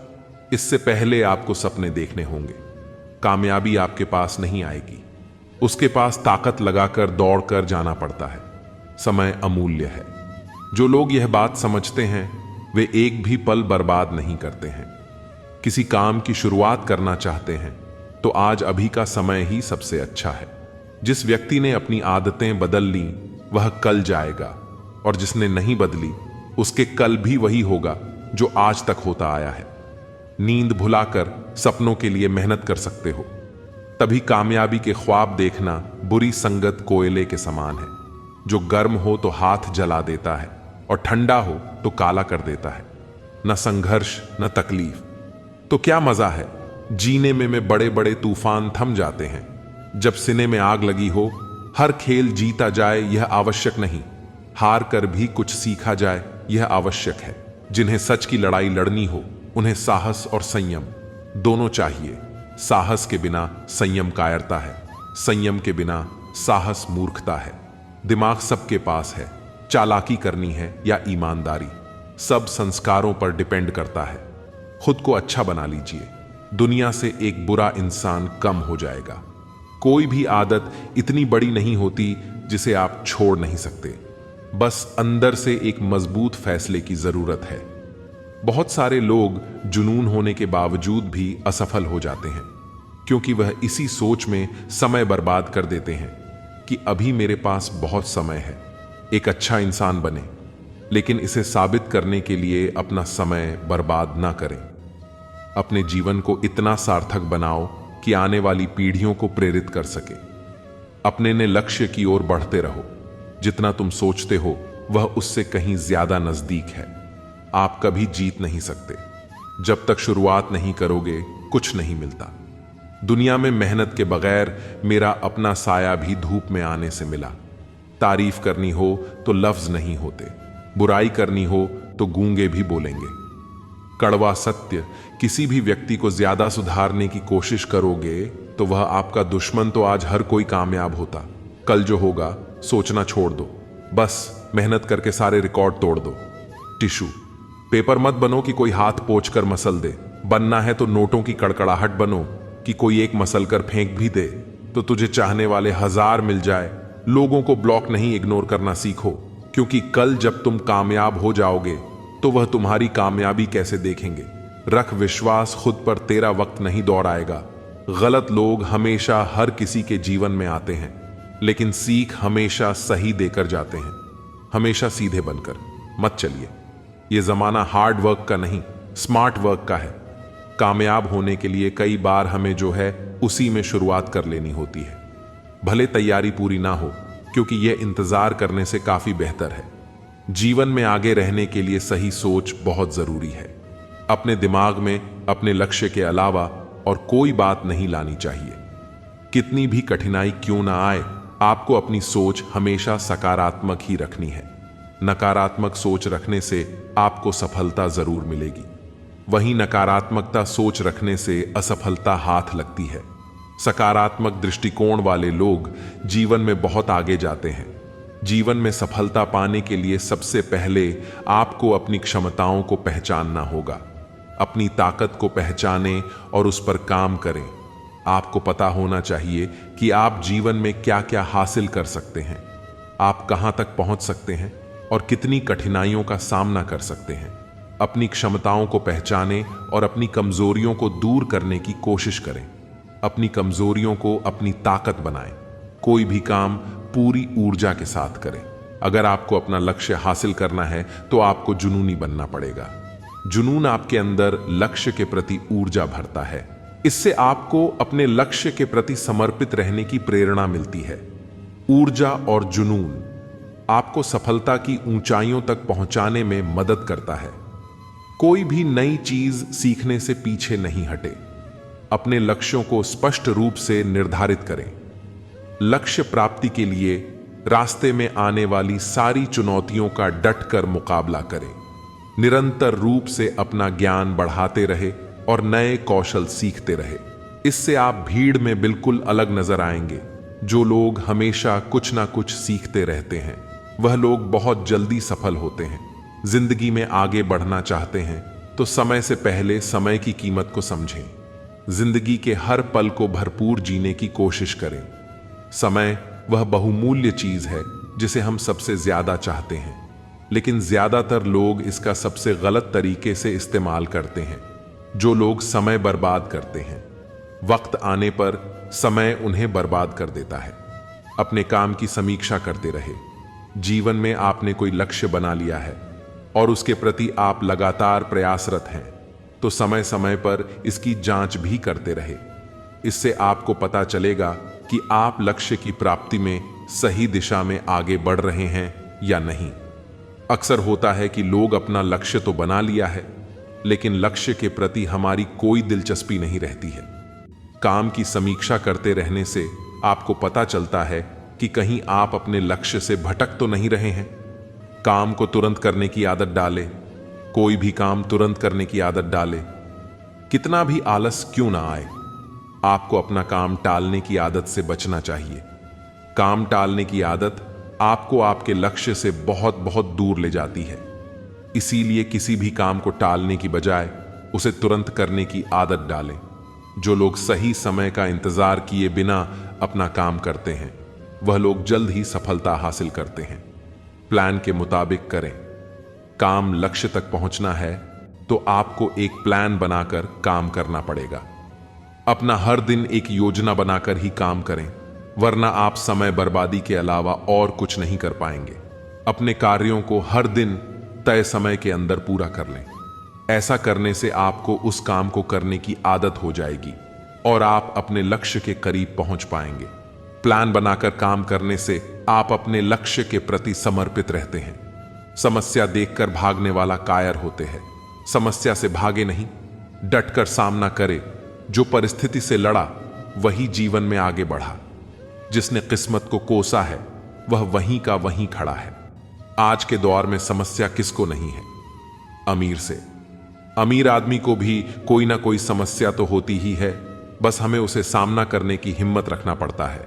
इससे पहले आपको सपने देखने होंगे। कामयाबी आपके पास नहीं आएगी, उसके पास ताकत लगाकर दौड़कर जाना पड़ता है। समय अमूल्य है। जो लोग यह बात समझते हैं वे एक भी पल बर्बाद नहीं करते हैं। किसी काम की शुरुआत करना चाहते हैं तो आज अभी का समय ही सबसे अच्छा है। जिस व्यक्ति ने अपनी आदतें बदल ली वह कल जाएगा, और जिसने नहीं बदली उसके कल भी वही होगा जो आज तक होता आया है। नींद भुलाकर सपनों के लिए मेहनत कर सकते हो, तभी कामयाबी के ख्वाब देखना बुरी संगत कोयले के समान है, जो गर्म हो तो हाथ जला देता है और ठंडा हो तो काला कर देता है। न संघर्ष न तकलीफ तो क्या मजा है जीने में बड़े बड़े तूफान थम जाते हैं। जब सीने में आग लगी हो, हर खेल जीता जाए यह आवश्यक नहीं, हार कर भी कुछ सीखा जाए यह आवश्यक है। जिन्हें सच की लड़ाई लड़नी हो उन्हें साहस और संयम दोनों चाहिए। साहस के बिना संयम कायरता है, संयम के बिना साहस मूर्खता है। दिमाग सबके पास है, चालाकी करनी है या ईमानदारी, सब संस्कारों पर डिपेंड करता है। खुद को अच्छा बना लीजिए, दुनिया से एक बुरा इंसान कम हो जाएगा। कोई भी आदत इतनी बड़ी नहीं होती जिसे आप छोड़ नहीं सकते। बस अंदर से एक मजबूत फैसले की जरूरत है। बहुत सारे लोग जुनून होने के बावजूद भी असफल हो जाते हैं, क्योंकि वह इसी सोच में समय बर्बाद कर देते हैं कि अभी मेरे पास बहुत समय है, एक अच्छा इंसान बने। लेकिन इसे साबित करने के लिए अपना समय बर्बाद ना करें। अपने जीवन को इतना सार्थक बनाओ कि आने वाली पीढ़ियों को प्रेरित कर सके। अपने ने लक्ष्य की ओर बढ़ते रहो। जितना तुम सोचते हो वह उससे कहीं ज्यादा नजदीक है। आप कभी जीत नहीं सकते। जब तक शुरुआत नहीं करोगे कुछ नहीं मिलता। दुनिया में मेहनत के बगैर मेरा अपना साया भी धूप में आने से मिला। तारीफ करनी हो तो लफ्ज नहीं होते, बुराई करनी हो तो गूंगे भी बोलेंगे। कड़वा सत्य, किसी भी व्यक्ति को ज्यादा सुधारने की कोशिश करोगे तो तो वह आपका दुश्मन तो आज हर कोई कामयाब होता। कल जो होगा सोचना छोड़ दो, बस मेहनत करके सारे रिकॉर्ड तोड़ दो। टिश्यू पेपर मत बनो कि कोई हाथ पोंछ कर मसल दे। बनना है तो नोटों की कड़कड़ाहट बनो कि कोई एक मसल कर फेंक भी दे तो तुझे चाहने वाले 1000 मिल जाए। लोगों को ब्लॉक नहीं इग्नोर करना सीखो, क्योंकि कल जब तुम कामयाब हो जाओगे तो वह तुम्हारी कामयाबी कैसे देखेंगे। रख विश्वास खुद पर, तेरा वक्त नहीं दौड़ आएगा। गलत लोग हमेशा हर किसी के जीवन में आते हैं, लेकिन सीख हमेशा सही देकर जाते हैं। हमेशा सीधे बनकर मत चलिए। यह जमाना हार्ड वर्क का नहीं, स्मार्ट वर्क का है। कामयाब होने के लिए कई बार हमें जो है उसी में शुरुआत कर लेनी होती है। भले तैयारी पूरी ना हो, क्योंकि यह इंतजार करने से काफी बेहतर है। जीवन में आगे रहने के लिए सही सोच बहुत जरूरी है। अपने दिमाग में अपने लक्ष्य के अलावा और कोई बात नहीं लानी चाहिए। कितनी भी कठिनाई क्यों ना आए, आपको अपनी सोच हमेशा सकारात्मक ही रखनी है। नकारात्मक सोच रखने से आपको सफलता जरूर मिलेगी, वहीं नकारात्मकता सोच रखने से असफलता हाथ लगती है। सकारात्मक दृष्टिकोण वाले लोग जीवन में बहुत आगे जाते हैं। जीवन में सफलता पाने के लिए सबसे पहले आपको अपनी क्षमताओं को पहचानना होगा। अपनी ताकत को पहचानें और उस पर काम करें। आपको पता होना चाहिए कि आप जीवन में क्या क्या हासिल कर सकते हैं, आप कहां तक पहुंच सकते हैं और कितनी कठिनाइयों का सामना कर सकते हैं। अपनी क्षमताओं को पहचानें और अपनी कमजोरियों को दूर करने की कोशिश करें। अपनी कमजोरियों को अपनी ताकत बनाएं। कोई भी काम पूरी ऊर्जा के साथ करें। अगर आपको अपना लक्ष्य हासिल करना है तो आपको जुनूनी बनना पड़ेगा। जुनून आपके अंदर लक्ष्य के प्रति ऊर्जा भरता है। इससे आपको अपने लक्ष्य के प्रति समर्पित रहने की प्रेरणा मिलती है। ऊर्जा और जुनून आपको सफलता की ऊंचाइयों तक पहुंचाने में मदद करता है। कोई भी नई चीज सीखने से पीछे नहीं हटे। अपने लक्ष्यों को स्पष्ट रूप से निर्धारित करें। लक्ष्य प्राप्ति के लिए रास्ते में आने वाली सारी चुनौतियों का डटकर मुकाबला करें। निरंतर रूप से अपना ज्ञान बढ़ाते रहे और नए कौशल सीखते रहे। इससे आप भीड़ में बिल्कुल अलग नजर आएंगे। जो लोग हमेशा कुछ ना कुछ सीखते रहते हैं, वह लोग बहुत जल्दी सफल होते हैं। जिंदगी में आगे बढ़ना चाहते हैं तो समय से पहले समय की कीमत को समझें। जिंदगी के हर पल को भरपूर जीने की कोशिश करें। समय वह बहुमूल्य चीज है जिसे हम सबसे ज्यादा चाहते हैं, लेकिन ज्यादातर लोग इसका सबसे गलत तरीके से इस्तेमाल करते हैं। जो लोग समय बर्बाद करते हैं, वक्त आने पर समय उन्हें बर्बाद कर देता है। अपने काम की समीक्षा करते रहे। जीवन में आपने कोई लक्ष्य बना लिया है और उसके प्रति आप लगातार प्रयासरत हैं, तो समय समय पर इसकी जांच भी करते रहे। इससे आपको पता चलेगा कि आप लक्ष्य की प्राप्ति में सही दिशा में आगे बढ़ रहे हैं या नहीं। अक्सर होता है कि लोग अपना लक्ष्य तो बना लिया है, लेकिन लक्ष्य के प्रति हमारी कोई दिलचस्पी नहीं रहती है। काम की समीक्षा करते रहने से आपको पता चलता है कि कहीं आप अपने लक्ष्य से भटक तो नहीं रहे हैं। काम को तुरंत करने की आदत डालें। कोई भी काम तुरंत करने की आदत डालें। कितना भी आलस क्यों ना आए, आपको अपना काम टालने की आदत से बचना चाहिए। काम टालने की आदत आपको आपके लक्ष्य से बहुत बहुत दूर ले जाती है। इसीलिए किसी भी काम को टालने की बजाय उसे तुरंत करने की आदत डालें। जो लोग सही समय का इंतजार किए बिना अपना काम करते हैं, वह लोग जल्द ही सफलता हासिल करते हैं। प्लान के मुताबिक करें। काम लक्ष्य तक पहुंचना है तो आपको एक प्लान बनाकर काम करना पड़ेगा। अपना हर दिन एक योजना बनाकर ही काम करें, वरना आप समय बर्बादी के अलावा और कुछ नहीं कर पाएंगे। अपने कार्यों को हर दिन तय समय के अंदर पूरा कर लें। ऐसा करने से आपको उस काम को करने की आदत हो जाएगी और आप अपने लक्ष्य के करीब पहुंच पाएंगे। प्लान बनाकर काम करने से आप अपने लक्ष्य के प्रति समर्पित रहते हैं। समस्या देखकर भागने वाला कायर होते हैं। समस्या से भागे नहीं, डटकर सामना करे। जो परिस्थिति से लड़ा वही जीवन में आगे बढ़ा। जिसने किस्मत को कोसा है वह वहीं का वहीं खड़ा है। आज के दौर में समस्या किसको नहीं है? अमीर से। अमीर आदमी को भी कोई ना कोई समस्या तो होती ही है। बस हमें उसे सामना करने की हिम्मत रखना पड़ता है।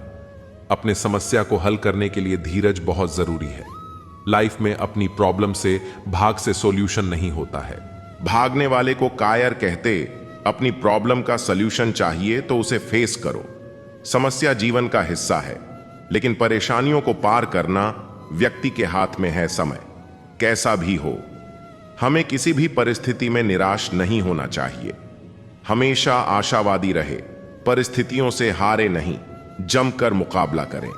अपने समस्या को हल करने के लिए धीरज बहुत जरूरी है। लाइफ में अपनी प्रॉब्लम से भाग से सॉल्यूशन नहीं होता है। भागने वाले को कायर कहते। अपनी प्रॉब्लम का सॉल्यूशन चाहिए तो उसे फेस करो। समस्या जीवन का हिस्सा है, लेकिन परेशानियों को पार करना व्यक्ति के हाथ में है। समय कैसा भी हो, हमें किसी भी परिस्थिति में निराश नहीं होना चाहिए। हमेशा आशावादी रहे, परिस्थितियों से हारे नहीं, जमकर मुकाबला करें।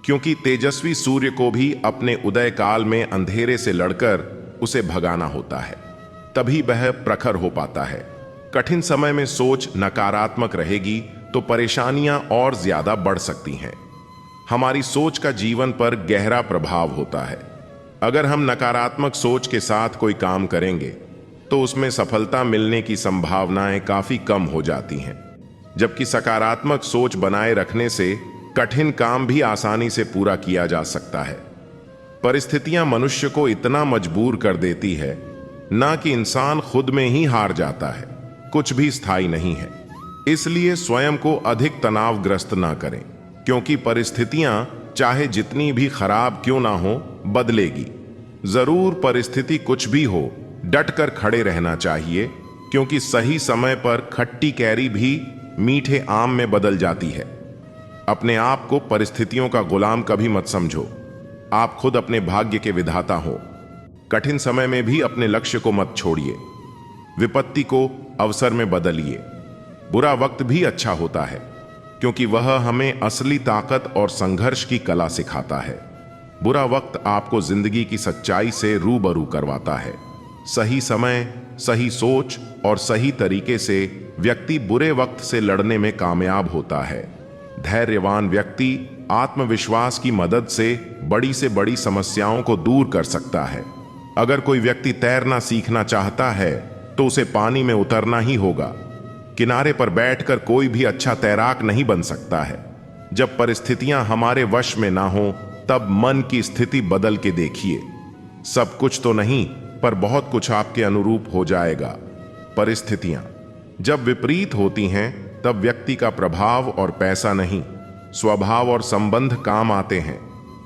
क्योंकि तेजस्वी सूर्य को भी अपने उदय काल में अंधेरे से लड़कर उसे भगाना होता है, तभी वह प्रखर हो पाता है। कठिन समय में सोच नकारात्मक रहेगी तो परेशानियां और ज्यादा बढ़ सकती हैं। हमारी सोच का जीवन पर गहरा प्रभाव होता है। अगर हम नकारात्मक सोच के साथ कोई काम करेंगे तो उसमें सफलता मिलने की संभावनाएं काफी कम हो जाती हैं, जबकि सकारात्मक सोच बनाए रखने से कठिन काम भी आसानी से पूरा किया जा सकता है। परिस्थितियां मनुष्य को इतना मजबूर कर देती है ना कि इंसान खुद में ही हार जाता है। कुछ भी स्थायी नहीं है, इसलिए स्वयं को अधिक तनावग्रस्त ना करें, क्योंकि परिस्थितियां चाहे जितनी भी खराब क्यों ना हो बदलेगी। जरूर परिस्थिति कुछ भी हो, डटकर खड़े रहना चाहिए, क्योंकि सही समय पर खट्टी कैरी भी मीठे आम में बदल जाती है। अपने आप को परिस्थितियों का गुलाम कभी मत समझो। आप खुद अपने भाग्य के विधाता हो। कठिन समय में भी अपने लक्ष्य को मत छोड़िए। विपत्ति को अवसर में बदलिए। बुरा वक्त भी अच्छा होता है, क्योंकि वह हमें असली ताकत और संघर्ष की कला सिखाता है। बुरा वक्त आपको जिंदगी की सच्चाई से रूबरू करवाता है। सही समय, सही सोच और सही तरीके से व्यक्ति बुरे वक्त से लड़ने में कामयाब होता है। धैर्यवान व्यक्ति आत्मविश्वास की मदद से बड़ी समस्याओं को दूर कर सकता है। अगर कोई व्यक्ति तैरना सीखना चाहता है तो उसे पानी में उतरना ही होगा। किनारे पर बैठकर कोई भी अच्छा तैराक नहीं बन सकता है। जब परिस्थितियां हमारे वश में ना हो तब मन की स्थिति बदल के देखिए। सब कुछ तो नहीं, पर बहुत कुछ आपके अनुरूप हो जाएगा। परिस्थितियां जब विपरीत होती हैं तब व्यक्ति का प्रभाव और पैसा नहीं, स्वभाव और संबंध काम आते हैं।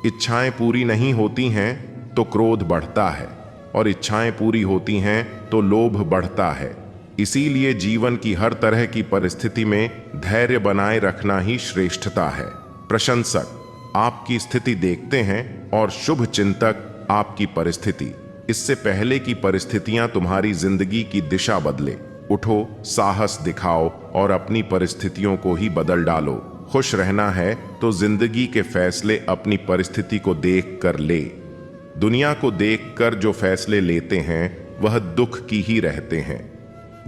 इच्छाएं पूरी नहीं होती हैं तो क्रोध बढ़ता है, और इच्छाएं पूरी होती हैं तो लोभ बढ़ता है। इसीलिए जीवन की हर तरह की परिस्थिति में धैर्य बनाए रखना ही श्रेष्ठता है। प्रशंसक आपकी स्थिति देखते हैं और शुभ चिंतक आपकी परिस्थिति। इससे पहले कि परिस्थितियां तुम्हारी जिंदगी की दिशा बदले, उठो, साहस दिखाओ और अपनी परिस्थितियों को ही बदल डालो। खुश रहना है तो जिंदगी के फैसले अपनी परिस्थिति को देख कर ले। दुनिया को देखकर जो फैसले लेते हैं वह दुख की ही रहते हैं।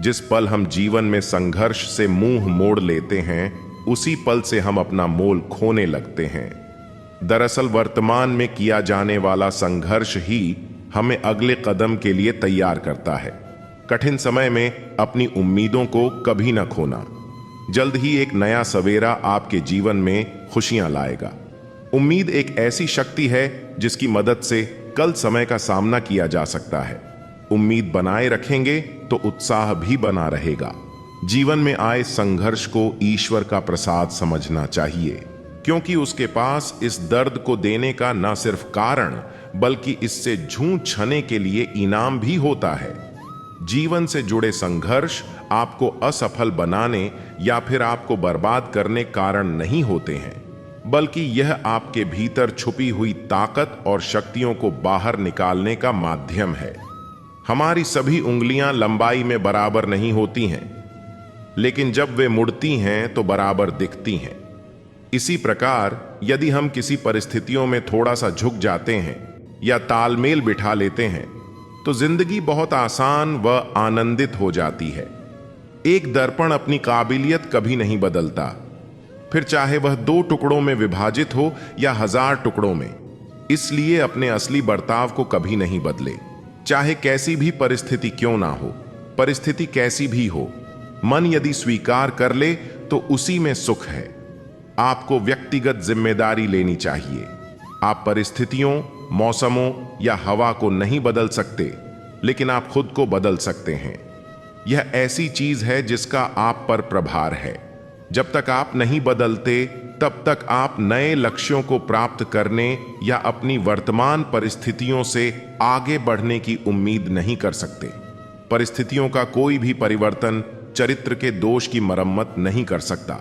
जिस पल हम जीवन में संघर्ष से मुंह मोड़ लेते हैं, उसी पल से हम अपना मोल खोने लगते हैं। दरअसल वर्तमान में किया जाने वाला संघर्ष ही हमें अगले कदम के लिए तैयार करता है। कठिन समय में अपनी उम्मीदों को कभी न खोना। जल्द ही एक नया सवेरा आपके जीवन में खुशियां लाएगा। उम्मीद एक ऐसी शक्ति है जिसकी मदद से कल समय का सामना किया जा सकता है। उम्मीद बनाए रखेंगे तो उत्साह भी बना रहेगा। जीवन में आए संघर्ष को ईश्वर का प्रसाद समझना चाहिए, क्योंकि उसके पास इस दर्द को देने का न सिर्फ कारण बल्कि इससे जूझने के लिए इनाम भी होता है। जीवन से जुड़े संघर्ष आपको असफल बनाने या फिर आपको बर्बाद करने कारण नहीं होते हैं, बल्कि यह आपके भीतर छुपी हुई ताकत और शक्तियों को बाहर निकालने का माध्यम है। हमारी सभी उंगलियां लंबाई में बराबर नहीं होती हैं, लेकिन जब वे मुड़ती हैं तो बराबर दिखती हैं। इसी प्रकार यदि हम किसी परिस्थितियों में थोड़ा सा झुक जाते हैं या तालमेल बिठा लेते हैं तो जिंदगी बहुत आसान व आनंदित हो जाती है। एक दर्पण अपनी काबिलियत कभी नहीं बदलता, फिर चाहे वह 2 टुकड़ों में विभाजित हो या 1000 टुकड़ों में। इसलिए अपने असली बर्ताव को कभी नहीं बदले, चाहे कैसी भी परिस्थिति क्यों ना हो। परिस्थिति कैसी भी हो, मन यदि स्वीकार कर ले तो उसी में सुख है। आपको व्यक्तिगत जिम्मेदारी लेनी चाहिए। आप परिस्थितियों, मौसमों या हवा को नहीं बदल सकते, लेकिन आप खुद को बदल सकते हैं। यह ऐसी चीज है जिसका आप पर प्रभार है। जब तक आप नहीं बदलते तब तक आप नए लक्ष्यों को प्राप्त करने या अपनी वर्तमान परिस्थितियों से आगे बढ़ने की उम्मीद नहीं कर सकते। परिस्थितियों का कोई भी परिवर्तन चरित्र के दोष की मरम्मत नहीं कर सकता।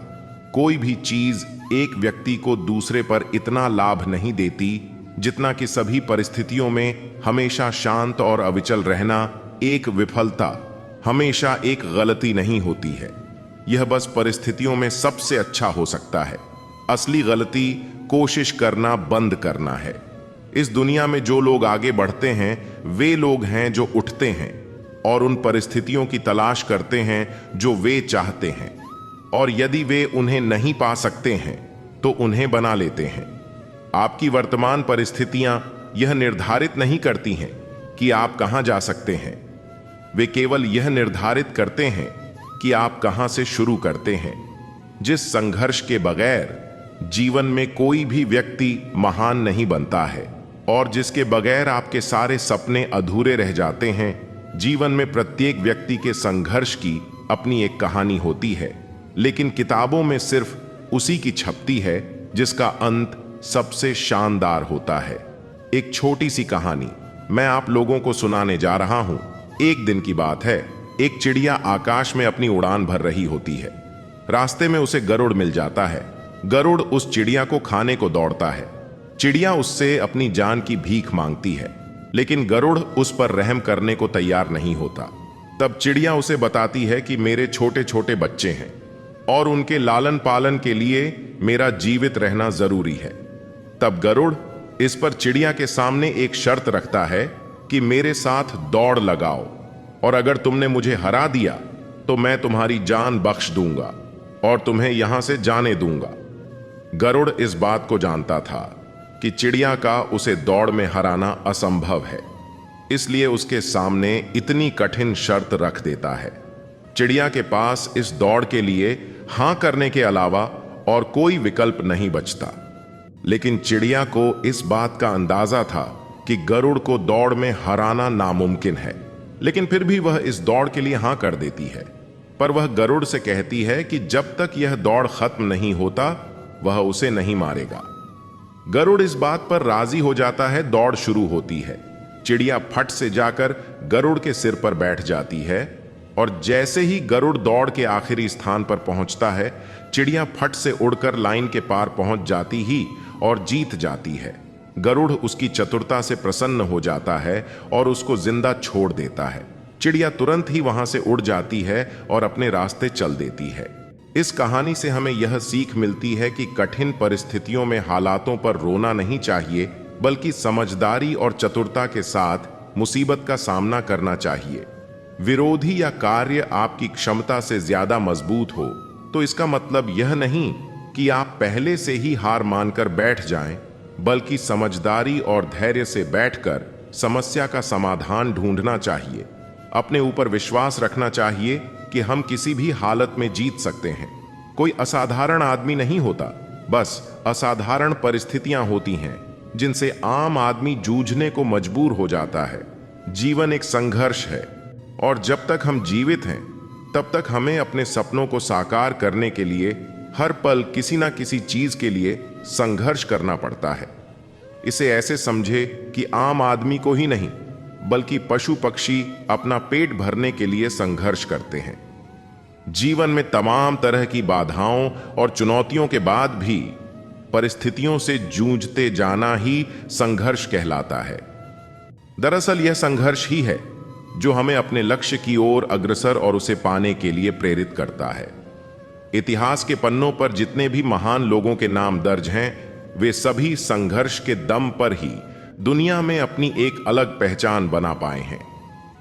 कोई भी चीज एक व्यक्ति को दूसरे पर इतना लाभ नहीं देती जितना कि सभी परिस्थितियों में हमेशा शांत और अविचल रहना। एक विफलता हमेशा एक गलती नहीं होती है, यह बस परिस्थितियों में सबसे अच्छा हो सकता है। असली गलती कोशिश करना बंद करना है। इस दुनिया में जो लोग आगे बढ़ते हैं वे लोग हैं जो उठते हैं और उन परिस्थितियों की तलाश करते हैं जो वे चाहते हैं, और यदि वे उन्हें नहीं पा सकते हैं तो उन्हें बना लेते हैं। आपकी वर्तमान परिस्थितियां यह निर्धारित नहीं करती हैं कि आप कहां जा सकते हैं, वे केवल यह निर्धारित करते हैं कि आप कहां से शुरू करते हैं। जिस संघर्ष के बगैर जीवन में कोई भी व्यक्ति महान नहीं बनता है और जिसके बगैर आपके सारे सपने अधूरे रह जाते हैं। जीवन में प्रत्येक व्यक्ति के संघर्ष की अपनी एक कहानी होती है, लेकिन किताबों में सिर्फ उसी की छपती है जिसका अंत सबसे शानदार होता है। एक छोटी सी कहानी मैं आप लोगों को सुनाने जा रहा हूं। एक दिन की बात है, एक चिड़िया आकाश में अपनी उड़ान भर रही होती है। रास्ते में उसे गरुड़ मिल जाता है। गरुड़ उस चिड़िया को खाने को दौड़ता है। चिड़िया उससे अपनी जान की भीख मांगती है, लेकिन गरुड़ उस पर रहम करने को तैयार नहीं होता। तब चिड़िया उसे बताती है कि मेरे छोटे छोटे बच्चे हैं और उनके लालन पालन के लिए मेरा जीवित रहना जरूरी है। तब गरुड़ इस पर चिड़िया के सामने एक शर्त रखता है कि मेरे साथ दौड़ लगाओ और अगर तुमने मुझे हरा दिया तो मैं तुम्हारी जान बख्श दूंगा और तुम्हें यहां से जाने दूंगा। गरुड़ इस बात को जानता था कि चिड़िया का उसे दौड़ में हराना असंभव है, इसलिए उसके सामने इतनी कठिन शर्त रख देता है। चिड़िया के पास इस दौड़ के लिए हां करने के अलावा और कोई विकल्प नहीं बचता। लेकिन चिड़िया को इस बात का अंदाजा था कि गरुड़ को दौड़ में हराना नामुमकिन है, लेकिन फिर भी वह इस दौड़ के लिए हां कर देती है। पर वह गरुड़ से कहती है कि जब तक यह दौड़ खत्म नहीं होता वह उसे नहीं मारेगा। गरुड़ इस बात पर राजी हो जाता है। दौड़ शुरू होती है। चिड़िया फट से जाकर गरुड़ के सिर पर बैठ जाती है और जैसे ही गरुड़ दौड़ के आखिरी स्थान पर पहुंचता है, चिड़िया फट से उड़कर लाइन के पार पहुंच जाती ही और जीत जाती है। गरुड़ उसकी चतुरता से प्रसन्न हो जाता है और उसको जिंदा छोड़ देता है। चिड़िया तुरंत ही वहां से उड़ जाती है और अपने रास्ते चल देती है। इस कहानी से हमें यह सीख मिलती है कि कठिन परिस्थितियों में हालातों पर रोना नहीं चाहिए, बल्कि समझदारी और चतुरता के साथ मुसीबत का सामना करना चाहिए। विरोधी या कार्य आपकी क्षमता से ज्यादा मजबूत हो तो इसका मतलब यह नहीं कि आप पहले से ही हार मानकर बैठ जाएं, बल्कि समझदारी और धैर्य से बैठकर समस्या का समाधान ढूंढना चाहिए। अपने ऊपर विश्वास रखना चाहिए कि हम किसी भी हालत में जीत सकते हैं। कोई असाधारण आदमी नहीं होता, बस असाधारण परिस्थितियां होती हैं जिनसे आम आदमी जूझने को मजबूर हो जाता है। जीवन एक संघर्ष है और जब तक हम जीवित हैं तब तक हमें अपने सपनों को साकार करने के लिए हर पल किसी ना किसी चीज के लिए संघर्ष करना पड़ता है। इसे ऐसे समझे कि आम आदमी को ही नहीं बल्कि पशु पक्षी अपना पेट भरने के लिए संघर्ष करते हैं। जीवन में तमाम तरह की बाधाओं और चुनौतियों के बाद भी परिस्थितियों से जूझते जाना ही संघर्ष कहलाता है। दरअसल यह संघर्ष ही है जो हमें अपने लक्ष्य की ओर अग्रसर और उसे पाने के लिए प्रेरित करता है। इतिहास के पन्नों पर जितने भी महान लोगों के नाम दर्ज हैं, वे सभी संघर्ष के दम पर ही दुनिया में अपनी एक अलग पहचान बना पाए हैं।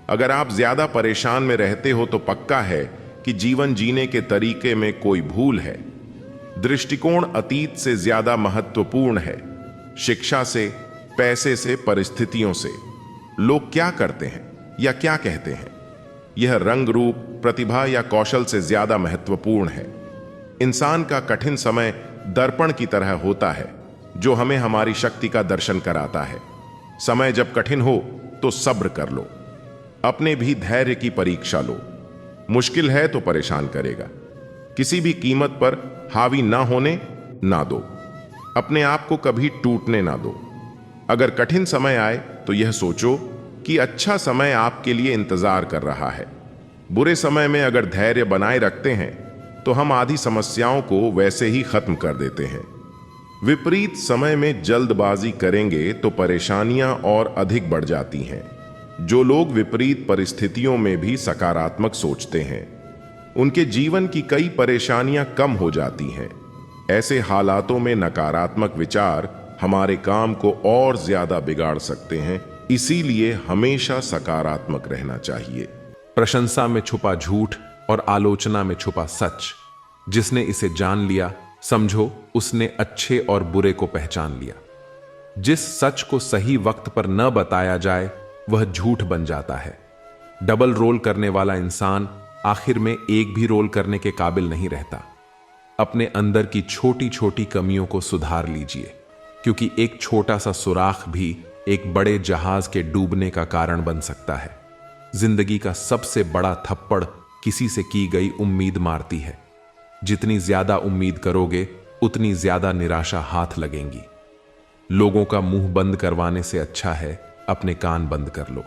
अगर आप ज्यादा परेशान में रहते हो तो पक्का है कि जीवन जीने के तरीके में कोई भूल है। दृष्टिकोण अतीत से ज्यादा महत्वपूर्ण है। शिक्षा से, पैसे से, परिस्थितियों से। लोग क्या करते हैं या क्या कहते हैं, यह रंग रूप, प्रतिभा या कौशल से ज्यादा महत्वपूर्ण है। इंसान का कठिन समय दर्पण की तरह होता है जो हमें हमारी शक्ति का दर्शन कराता है। समय जब कठिन हो तो सब्र कर लो, अपने भी धैर्य की परीक्षा लो। मुश्किल है तो परेशान करेगा, किसी भी कीमत पर हावी ना होने ना दो। अपने आप को कभी टूटने ना दो। अगर कठिन समय आए तो यह सोचो कि अच्छा समय आपके लिए इंतजार कर रहा है। बुरे समय में अगर धैर्य बनाए रखते हैं तो हम आधी समस्याओं को वैसे ही खत्म कर देते हैं। विपरीत समय में जल्दबाजी करेंगे तो परेशानियां और अधिक बढ़ जाती हैं। जो लोग विपरीत परिस्थितियों में भी सकारात्मक सोचते हैं, उनके जीवन की कई परेशानियां कम हो जाती हैं। ऐसे हालातों में नकारात्मक विचार हमारे काम को और ज्यादा बिगाड़ सकते हैं, इसीलिए हमेशा सकारात्मक रहना चाहिए। प्रशंसा में छुपा झूठ और आलोचना में छुपा सच। जिसने इसे जान लिया, समझो उसने अच्छे और बुरे को पहचान लिया। जिस सच को सही वक्त पर न बताया जाए वह झूठ बन जाता है। डबल रोल करने वाला इंसान आखिर में एक भी रोल करने के काबिल नहीं रहता। अपने अंदर की छोटी छोटी कमियों को सुधार लीजिए, क्योंकि एक छोटा सा सुराख भी एक बड़े जहाज के डूबने का कारण बन सकता है। जिंदगी का सबसे बड़ा थप्पड़ किसी से की गई उम्मीद मारती है। जितनी ज्यादा उम्मीद करोगे उतनी ज्यादा निराशा हाथ लगेंगी। लोगों का मुंह बंद करवाने से अच्छा है अपने कान बंद कर लो।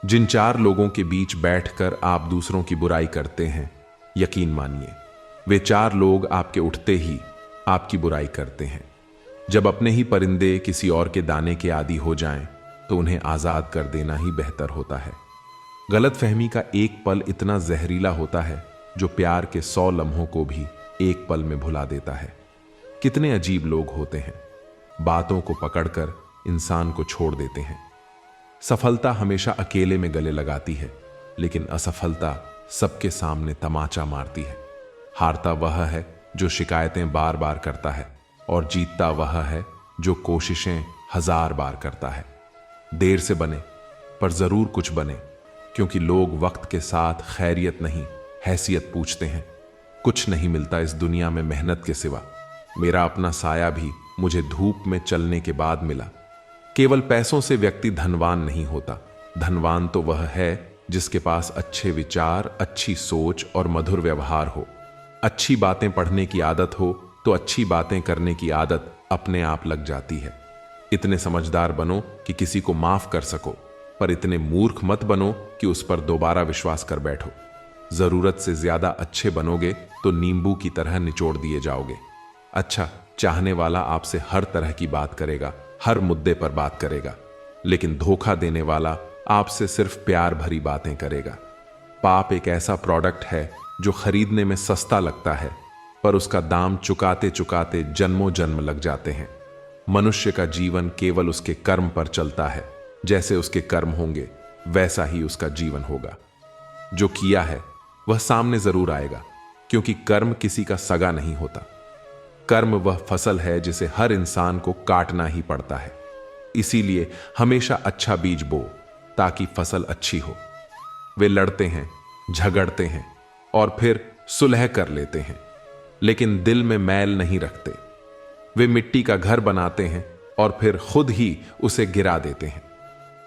जिन 4 लोगों के बीच बैठकर आप दूसरों की बुराई करते हैं, यकीन मानिए वे 4 लोग आपके उठते ही आपकी बुराई करते हैं। जब अपने ही परिंदे किसी और के दाने के आदी हो जाएं, तो उन्हें आजाद कर देना ही बेहतर होता है। गलतफहमी का एक पल इतना जहरीला होता है जो प्यार के 100 लम्हों को भी एक पल में भुला देता है। कितने अजीब लोग होते हैं, बातों को पकड़कर इंसान को छोड़ देते हैं। सफलता हमेशा अकेले में गले लगाती है, लेकिन असफलता सबके सामने तमाचा मारती है। हारता वह है जो शिकायतें बार बार करता है, और जीतता वह है जो कोशिशें 1000 बार करता है। देर से बने पर जरूर कुछ बने, क्योंकि लोग वक्त के साथ खैरियत नहीं हैसियत पूछते हैं। कुछ नहीं मिलता इस दुनिया में मेहनत के सिवा। मेरा अपना साया भी मुझे धूप में चलने के बाद मिला। केवल पैसों से व्यक्ति धनवान नहीं होता। धनवान तो वह है जिसके पास अच्छे विचार, अच्छी सोच और मधुर व्यवहार हो। अच्छी बातें पढ़ने की आदत हो तो अच्छी बातें करने की आदत अपने आप लग जाती है। इतने समझदार बनो कि किसी को माफ कर सको, पर इतने मूर्ख मत बनो कि उस पर दोबारा विश्वास कर बैठो। जरूरत से ज्यादा अच्छे बनोगे तो नींबू की तरह निचोड़ दिए जाओगे। अच्छा चाहने वाला आपसे हर तरह की बात करेगा, हर मुद्दे पर बात करेगा, लेकिन धोखा देने वाला आपसे सिर्फ प्यार भरी बातें करेगा। पाप एक ऐसा प्रोडक्ट है जो खरीदने में सस्ता लगता है, पर उसका दाम चुकाते चुकाते जन्मों जन्म लग जाते हैं। मनुष्य का जीवन केवल उसके कर्म पर चलता है। जैसे उसके कर्म होंगे वैसा ही उसका जीवन होगा। जो किया है वह सामने जरूर आएगा, क्योंकि कर्म किसी का सगा नहीं होता। कर्म वह फसल है जिसे हर इंसान को काटना ही पड़ता है। इसीलिए हमेशा अच्छा बीज बो ताकि फसल अच्छी हो। वे लड़ते हैं, झगड़ते हैं और फिर सुलह कर लेते हैं, लेकिन दिल में मैल नहीं रखते। वे मिट्टी का घर बनाते हैं और फिर खुद ही उसे गिरा देते हैं।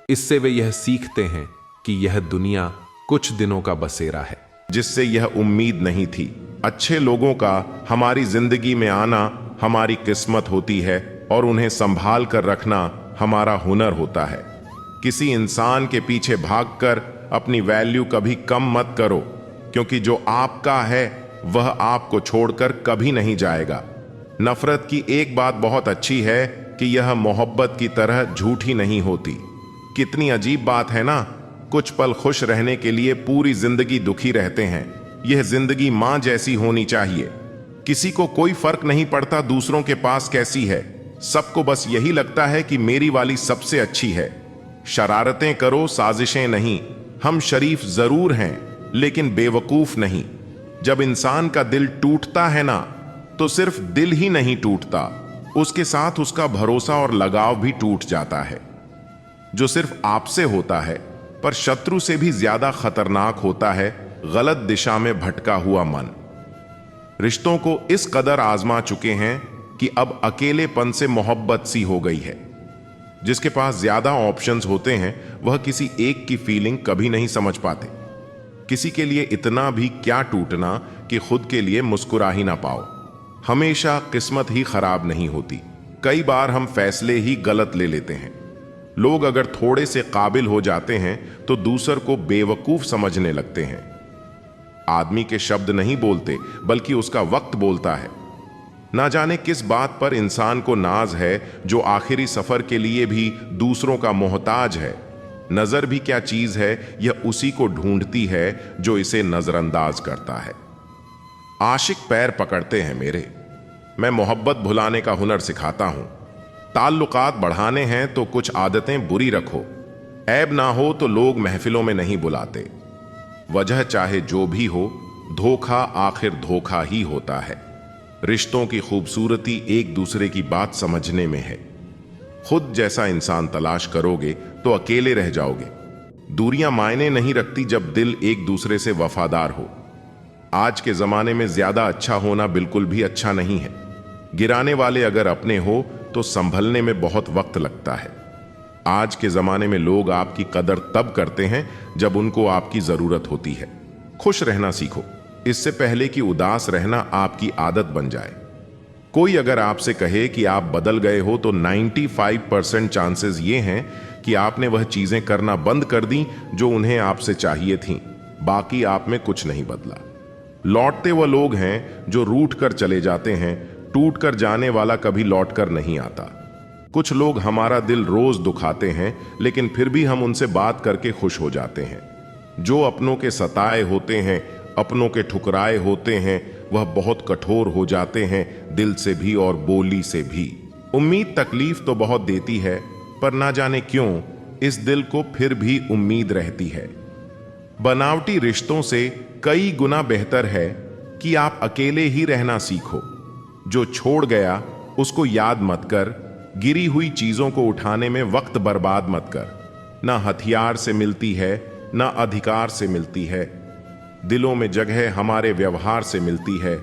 इससे वे यह सीखते हैं कि यह दुनिया कुछ दिनों का बसेरा है। जिससे यह उम्मीद नहीं थी। अच्छे लोगों का हमारी जिंदगी में आना हमारी किस्मत होती है, और उन्हें संभाल कर रखना हमारा हुनर होता है। किसी इंसान के पीछे भागकर अपनी वैल्यू कभी कम मत करो, क्योंकि जो आपका है वह आपको छोड़कर कभी नहीं जाएगा। नफरत की एक बात बहुत अच्छी है कि यह मोहब्बत की तरह झूठी नहीं होती। कितनी अजीब बात है ना, कुछ पल खुश रहने के लिए पूरी जिंदगी दुखी रहते हैं। यह जिंदगी मां जैसी होनी चाहिए। किसी को कोई फर्क नहीं पड़ता दूसरों के पास कैसी है। सबको बस यही लगता है कि मेरी वाली सबसे अच्छी है। शरारतें करो, साजिशें नहीं। हम शरीफ जरूर हैं, लेकिन बेवकूफ नहीं। जब इंसान का दिल टूटता है ना, तो सिर्फ दिल ही नहीं टूटता, उसके साथ उसका भरोसा और लगाव भी टूट जाता है। जो सिर्फ आपसे होता है, पर शत्रु से भी ज्यादा खतरनाक होता है गलत दिशा में भटका हुआ मन। रिश्तों को इस कदर आजमा चुके हैं कि अब अकेलेपन से मोहब्बत सी हो गई है। जिसके पास ज्यादा ऑप्शंस होते हैं वह किसी एक की फीलिंग कभी नहीं समझ पाते। किसी के लिए इतना भी क्या टूटना कि खुद के लिए मुस्कुरा ही ना पाओ। हमेशा किस्मत ही खराब नहीं होती, कई बार हम फैसले ही गलत ले लेते हैं। लोग अगर थोड़े से काबिल हो जाते हैं तो दूसर को बेवकूफ समझने लगते हैं। आदमी के शब्द नहीं बोलते बल्कि उसका वक्त बोलता है। ना जाने किस बात पर इंसान को नाज है जो आखिरी सफर के लिए भी दूसरों का मोहताज है। नजर भी क्या चीज है, यह उसी को ढूंढती है जो इसे नजरअंदाज करता है। आशिक पैर पकड़ते हैं मेरे, मैं मोहब्बत भुलाने का हुनर सिखाता हूं। ताल्लुकात बढ़ाने हैं तो कुछ आदतें बुरी रखो। ऐब ना हो तो लोग महफिलों में नहीं बुलाते। वजह चाहे जो भी हो, धोखा आखिर धोखा ही होता है। रिश्तों की खूबसूरती एक दूसरे की बात समझने में है। खुद जैसा इंसान तलाश करोगे तो अकेले रह जाओगे। दूरियां मायने नहीं रखती जब दिल एक दूसरे से वफादार हो। आज के जमाने में ज्यादा अच्छा होना बिल्कुल भी अच्छा नहीं है। गिराने वाले अगर अपने हो तो संभलने में बहुत वक्त लगता है। आज के जमाने में लोग आपकी कदर तब करते हैं जब उनको आपकी जरूरत होती है। खुश रहना सीखो, इससे पहले कि उदास रहना आपकी आदत बन जाए। कोई अगर आपसे कहे कि आप बदल गए हो तो 95% चांसेस ये हैं कि आपने वह चीजें करना बंद कर दी जो उन्हें आपसे चाहिए थीं। बाकी आप में कुछ नहीं बदला। लौटते वह लोग हैं जो रूठ कर चले जाते हैं, टूट कर जाने वाला कभी लौट कर नहीं आता। कुछ लोग हमारा दिल रोज दुखाते हैं लेकिन फिर भी हम उनसे बात करके खुश हो जाते हैं। जो अपनों के सताए होते हैं, अपनों के ठुकराए होते हैं, वह बहुत कठोर हो जाते हैं, दिल से भी और बोली से भी। उम्मीद तकलीफ तो बहुत देती है, पर ना जाने क्यों इस दिल को फिर भी उम्मीद रहती है। बनावटी रिश्तों से कई गुना बेहतर है कि आप अकेले ही रहना सीखो। जो छोड़ गया उसको याद मत कर, गिरी हुई चीजों को उठाने में वक्त बर्बाद मत कर। ना हथियार से मिलती है, ना अधिकार से मिलती है। दिलों में जगह हमारे व्यवहार से मिलती है।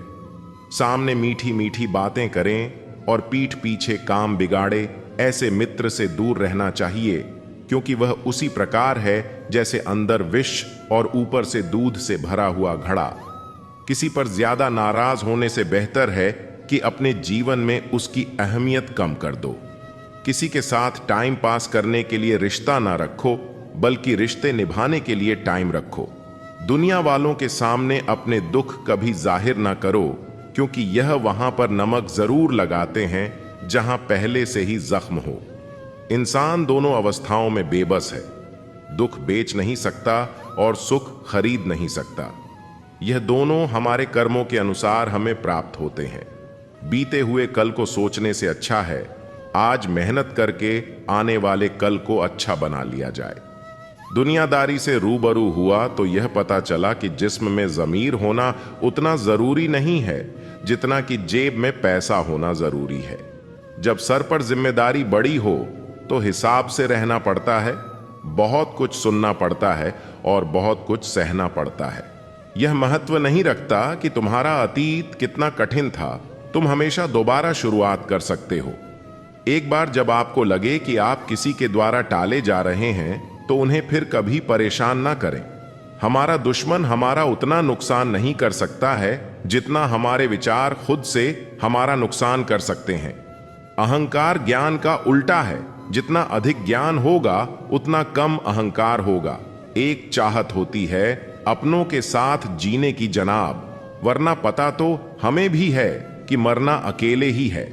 सामने मीठी मीठी बातें करें और पीठ पीछे काम बिगाड़े, ऐसे मित्र से दूर रहना चाहिए, क्योंकि वह उसी प्रकार है जैसे अंदर विष और ऊपर से दूध से भरा हुआ घड़ा। किसी पर ज्यादा नाराज होने से बेहतर है कि अपने जीवन में उसकी अहमियत कम कर दो। किसी के साथ टाइम पास करने के लिए रिश्ता ना रखो, बल्कि रिश्ते निभाने के लिए टाइम रखो। दुनिया वालों के सामने अपने दुख कभी जाहिर ना करो, क्योंकि यह वहां पर नमक जरूर लगाते हैं जहां पहले से ही जख्म हो। इंसान दोनों अवस्थाओं में बेबस है। दुख बेच नहीं सकता और सुख खरीद नहीं सकता। यह दोनों हमारे कर्मों के अनुसार हमें प्राप्त होते हैं। बीते हुए कल को सोचने से अच्छा है आज मेहनत करके आने वाले कल को अच्छा बना लिया जाए। दुनियादारी से रूबरू हुआ तो यह पता चला कि जिस्म में ज़मीर होना उतना ज़रूरी नहीं है जितना कि जेब में पैसा होना ज़रूरी है। जब सर पर जिम्मेदारी बड़ी हो तो हिसाब से रहना पड़ता है, बहुत कुछ सुनना पड़ता है और बहुत कुछ सहना पड़ता है। यह महत्व नहीं रखता कि तुम्हारा अतीत कितना कठिन था, तुम हमेशा दोबारा शुरुआत कर सकते हो। एक बार जब आपको लगे कि आप किसी के द्वारा टाले जा रहे हैं तो उन्हें फिर कभी परेशान ना करें। हमारा दुश्मन हमारा उतना नुकसान नहीं कर सकता है जितना हमारे विचार खुद से हमारा नुकसान कर सकते हैं। अहंकार ज्ञान का उल्टा है, जितना अधिक ज्ञान होगा उतना कम अहंकार होगा। एक चाहत होती है अपनों के साथ जीने की जनाब, वरना पता तो हमें भी है कि मरना अकेले ही है।